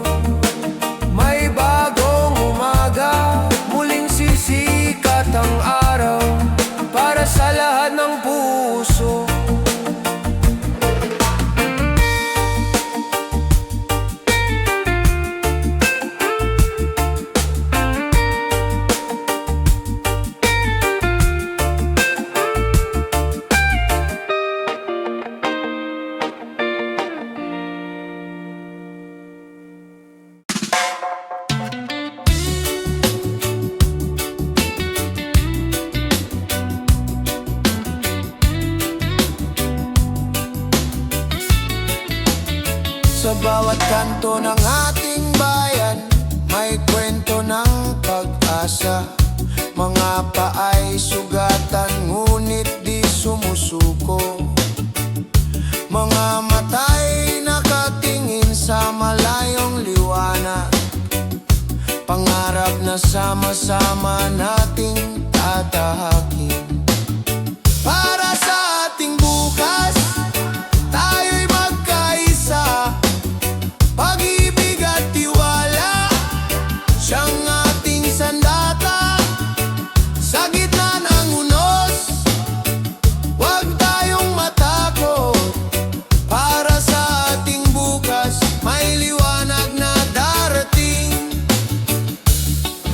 may bagong umaga. Muling sisikat ang araw, para sa lahat ng puso. Sa bawat kanto ng ating bayan, may kwento ng pag-asa. Mga paay sugatan, ngunit di sumusuko. Mga mata'y nakatingin sa malayong liwanag. Pangarap na sama sama-sama nating tatahakin. Para sa ating bukas, tayo'y magkaisa. Pag-ibig at tiwala, siyang ating sandata. Sa gitna ng unos, huwag tayong matakot. Para sa ating bukas, may liwanag na darating.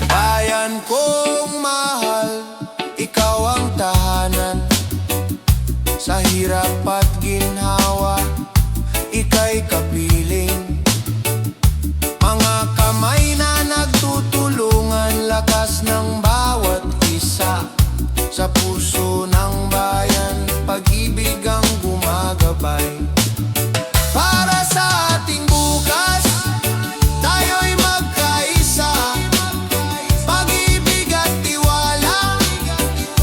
Bayan kong mahal, ikaw ang tahanan. Sa hirap at ginhawa, ika'y kapiling. Mga kamay na nagtutulungan, lakas ng bawat isa. Sa puso ng bayan, pag-ibig ang gumagabay. Para sa ating bukas, tayo'y magkaisa. Pag-ibig at tiwala,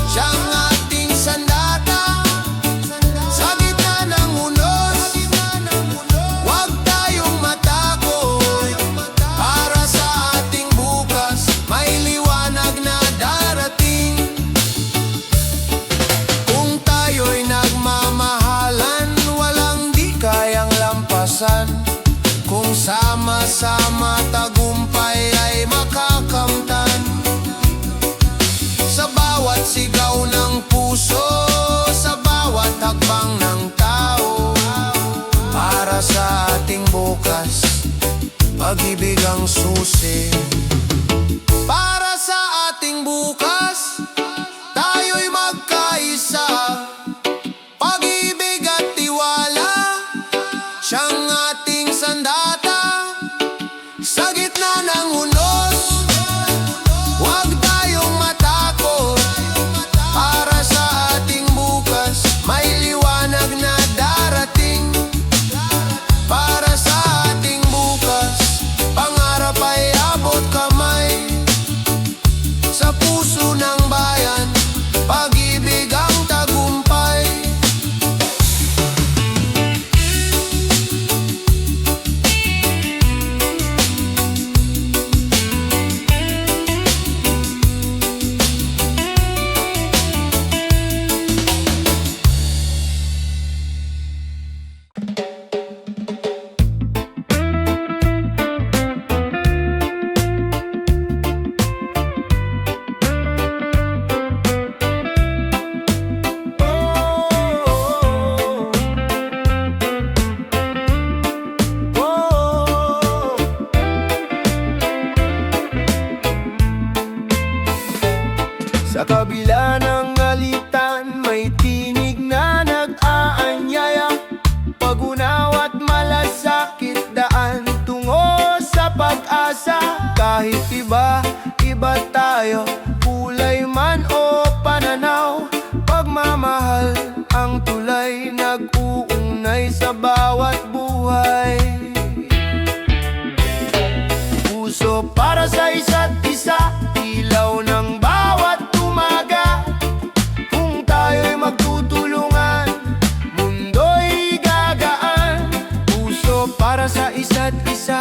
siyang ating sandata. Sa gitna ng unos, huwag tayong matakot. Para sa ating bukas, may liwanag na darating. Kung tayo'y nagmamahalan, walang di kayang lampasan. Kung sama-sama tagumpay ay makakamtan. Sa bawat sigaw ng puso, sa bawat hakbang ng tao. Para sa ating bukas, pag-ibig ang susi. Para sa ating bukas, tayo'y magkaisa. Pag-ibig at tiwala, siyang ating sandata. Sa gitna ng unos, huwag tayong matakot. Para sa ating bukas, may liwanag na darating. Para sa ating bukas, pangarap ay abot kamay. Sa puso ng bayan, pag-ibig ang tagumpay. Sa kabila ng alitan, may tinig na nag-aanyaya. Pag-unaw at malasakit, daan tungo sa pag-asa. Kahit iba tayo, kulay man o pananaw, pagmamahal ang tulay, nag-uugnay sa bawat buhay. Puso para sa isa't isa, ilaw ng bawat umaga. Kung tayo'y magtutulungan, mundo'y gagaan. Puso para sa isa't isa,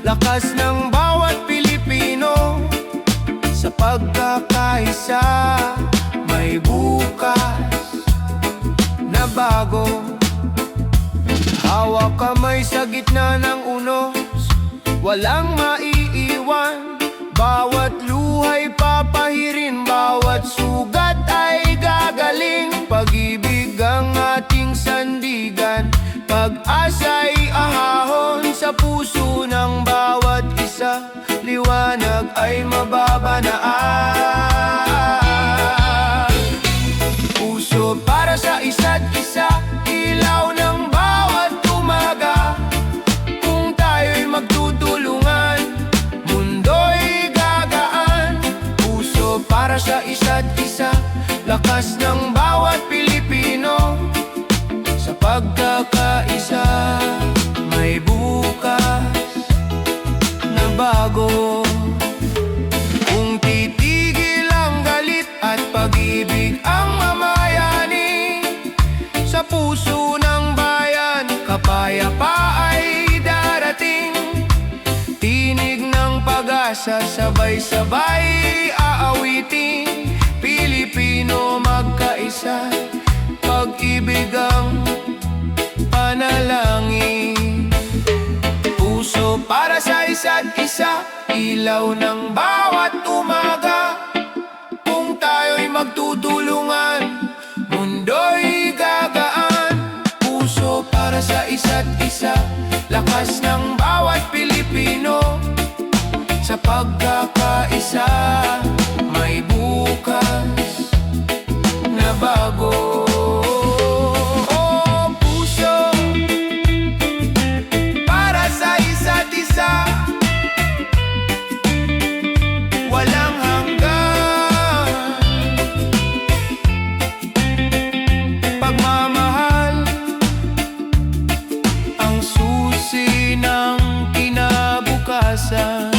lakas ng bawat Pilipino. Sa pagkakaisa, may bukas na bago. Hawak kamay sa gitna ng unos, walang maiiwan. Bawat luha'y papahirin, bawat sugat ay gagaling. Pag-ibig ang ating sandigan, pag-asa'y ahahon. Sa puso ng bawat isa, liwanag ay mababanaan. Puso para sa isa't isa, ilaw ng bawat umaga. Kung tayo'y magtutulungan, mundo'y gagaan. Puso para sa isa't isa, lakas ng bawat Pilipino. Sa pagkakaisa, may bukas na bago. Kung titigil ang galit at pag-ibig ang mamayani, sa puso ng bayan, kapayapa ay darating. Tinig ng pag-asa magsasabay-sabay aawitin, Pilipino magkaisa, pag-ibig ang panalangin. Puso para sa isa't isa, ilaw ng bawat umaga. Kung tayo'y magtutulungan, mundo'y gagaan. Puso para sa isa't isa, lakas ng bawat Pilipino. Sa pagkakaisa, may bukas na bago. Oh, puso para sa isa't isa, walang hanggan. Pagmamahal ang susi ng kinabukasan.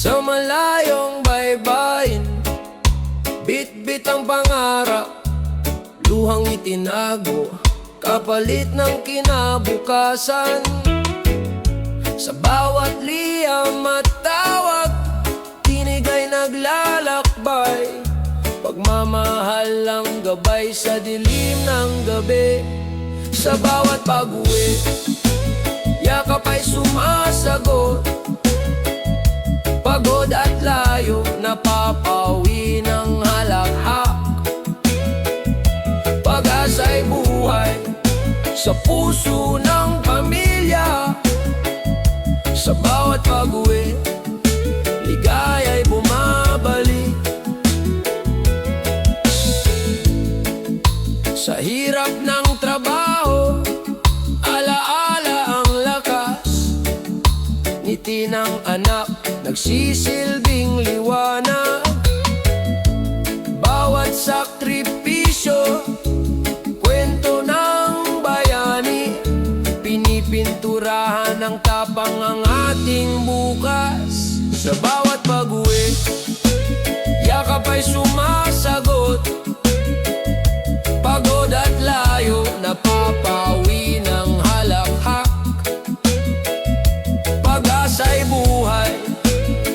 Sa malayong baybayin, bit-bit ang pangarap, luhang itinago, kapalit ng kinabukasan. Sa bawat liyam at tawag, tinig ay naglalakbay, pagmamahal ang gabay sa dilim ng gabi. Sa bawat pag-uwi, yakap ay sumasagot, pagod at layo, napapawi ng halakhak. Pag-asa'y buhay sa puso ng pamilya. Sa bawat pag-uwi, ligaya'y bumabalik. Sa hirap ng trabaho, alaala ang lakas, ngiti ng anak, nagsisilbing liwanag. Bawat sakripisyo, kwento ng bayani, pinipinturahan ng tapang ang ating bukas. Sa bawat pag-uwi, yakap ay sumasagot, pagod at layo, napapawi ng halakhak. Pag-asa'y buhay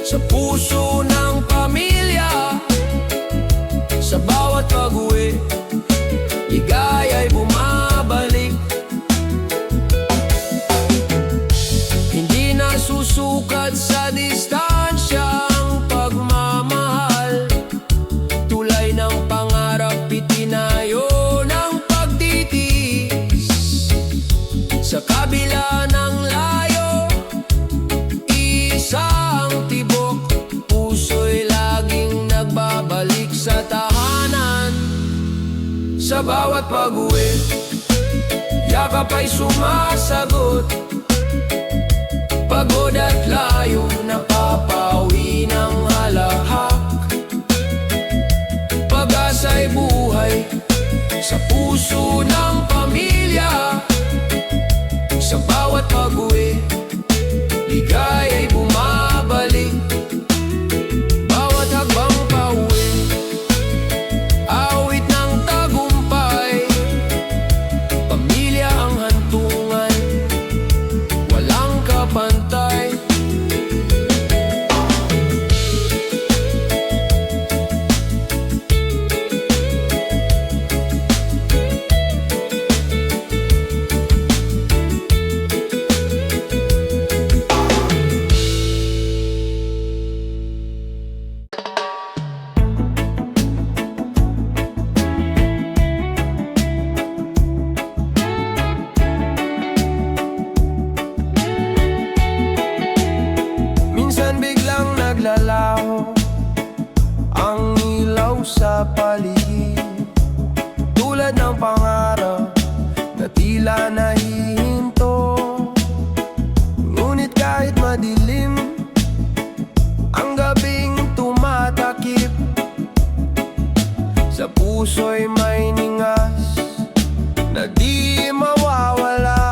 sa puso ng pamilya. Sa bawat pag-uwi, ligaya'y bumabalik. Hindi na susukat sa distansya ang pagmamahal, tulay ng pangarap itinayo ng pagtitiis. Sa kabila ng layo, isang tibok, puso'y laging nagbabalik sa tahanan. Sa bawat pag-uwi, yakap ay sumasagot, pagod at layo, napapawi ng halakhak. Pag-asa'y buhay sa puso ng pamilya. Sa bawat pag-uwi, ligaya'y bumabalik. Bawat hakbang pauwi, awit ng tagumpay. Pamilya ang hantungan, walang kapantay. Minsan biglang naglalaho ang ilaw sa paligid, tulad ng pangarap na tila nahihinto. Ngunit kahit madilim, ang gabing tumatakip, sa puso'y may ningas na di mawawala.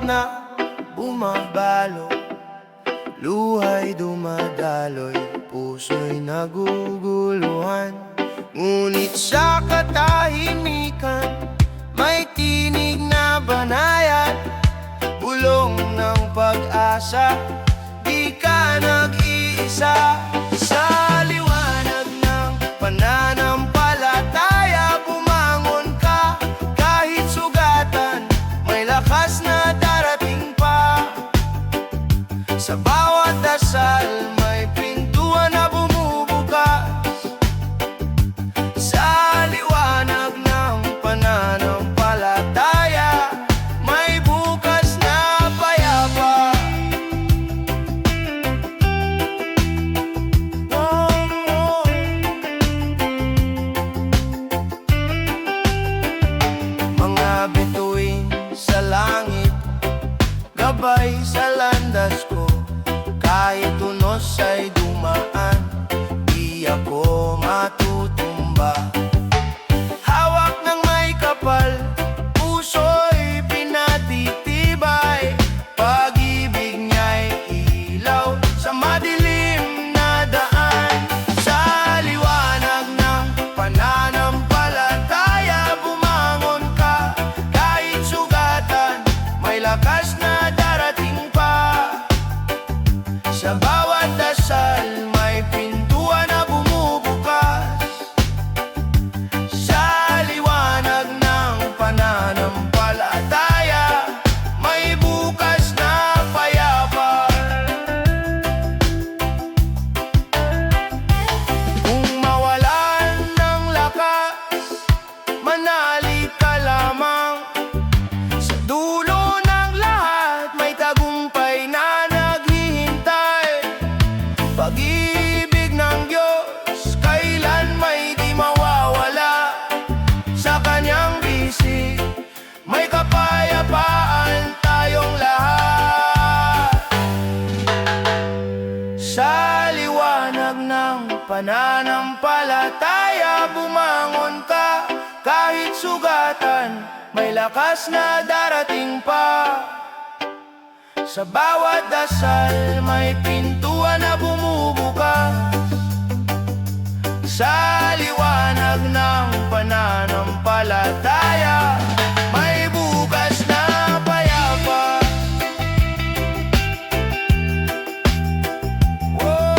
na bumabalo, luha'y dumadaloy, puso'y naguguluhan. Ngunit sa katahimikan, may tinig na banayad, bulong ng pag-asa, di ka nag-iisa. Sa liwanag ng pananampalataya, bumangon ka, kahit sugatan, may lakas na darating pa. Sa bawat dasal, may pintuan na bumubukas. Sa liwanag ng pananampalataya, may bukas na payapa. Mga bituin sa langit, gabay sa landas ko. Kahit unos ay dumaan, di ako matutumba. Hawak ng may kapal, puso'y pinatitibay. Pag-ibig niya'y ilaw sa madilim na daan. Sa liwanag ng pananampalataya, bumangon ka, kahit sugatan, may lakas na darating pa. Sa bawat dasal, may pintuan na bumubukas. Sa liwanag ng pananampalataya, may bukas na payapa. Kung mawalan ng lakas, manalig ka lamang. Sa dulo ng lahat, may tagumpay na naghihintay. Pag-ibig ng Diyos, kailan may di mawawala. Sa kanyang bisig, may kapayapaan tayong lahat. Sa liwanag ng pananampalataya, bumangon ka, kahit sugatan, may lakas na darating pa. Sa bawat dasal, may pintuan na bumubukas. Sa liwanag ng pananampalataya, may bukas na payapa. Whoa.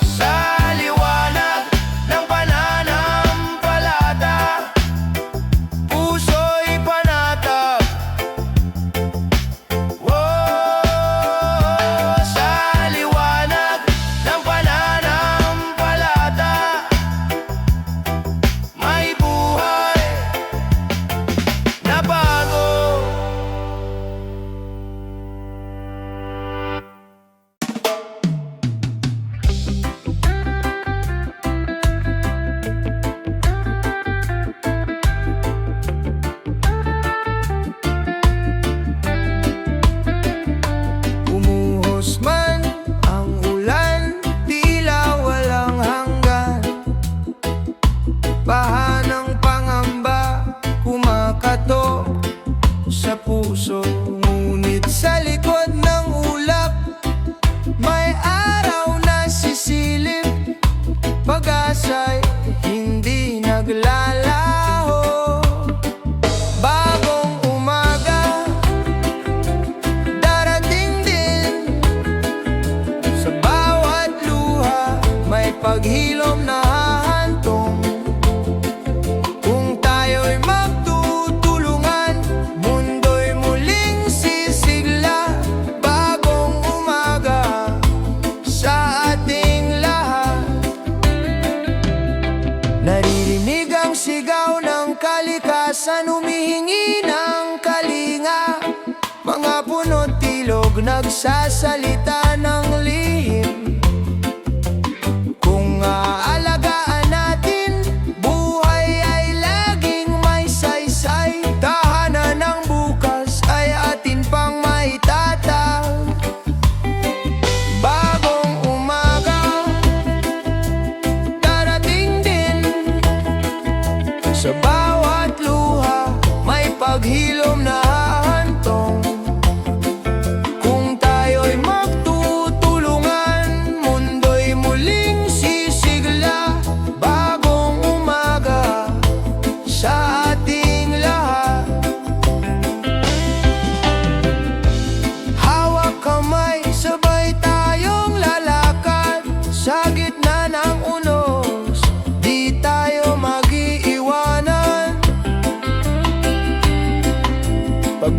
Sa liwanag ng pananampalataya, puso'y panatag. Whoa. Sa liwanag ng pananampalataya, may buhay na bago. Umuhos man ang ulan, tila walang hanggan. Baha ng pangamba, kumakatok sa puso. Ngunit sa likod ng ulap, may araw na sisilip. Pag-asa'y hindi naglalaho. Bagong umaga, darating din. Sa bawat luha, may paghilom na hahantong. Kung tayo'y magtutulungan, mundo'y muling sisigla. Bagong umaga sa ating lahat. Naririnig ang sigaw ng kalikasan, humihingi ng kalinga. Mga puno't ilog nagsasalita ng lihim. Kung aalagaan natin, buhay ay laging may saysay. Tahanan ng bukas ay atin pang maitatag. Bagong umaga, darating din. Sa paghilom na hahantong. Kung tayo'y magtutulungan, mundo'y muling sisigla. Bagong umaga sa ating lahat. Hawak kamay, sabay tayong lalakad sa gitna ng unos, di tayo mag-iiwanan. Pag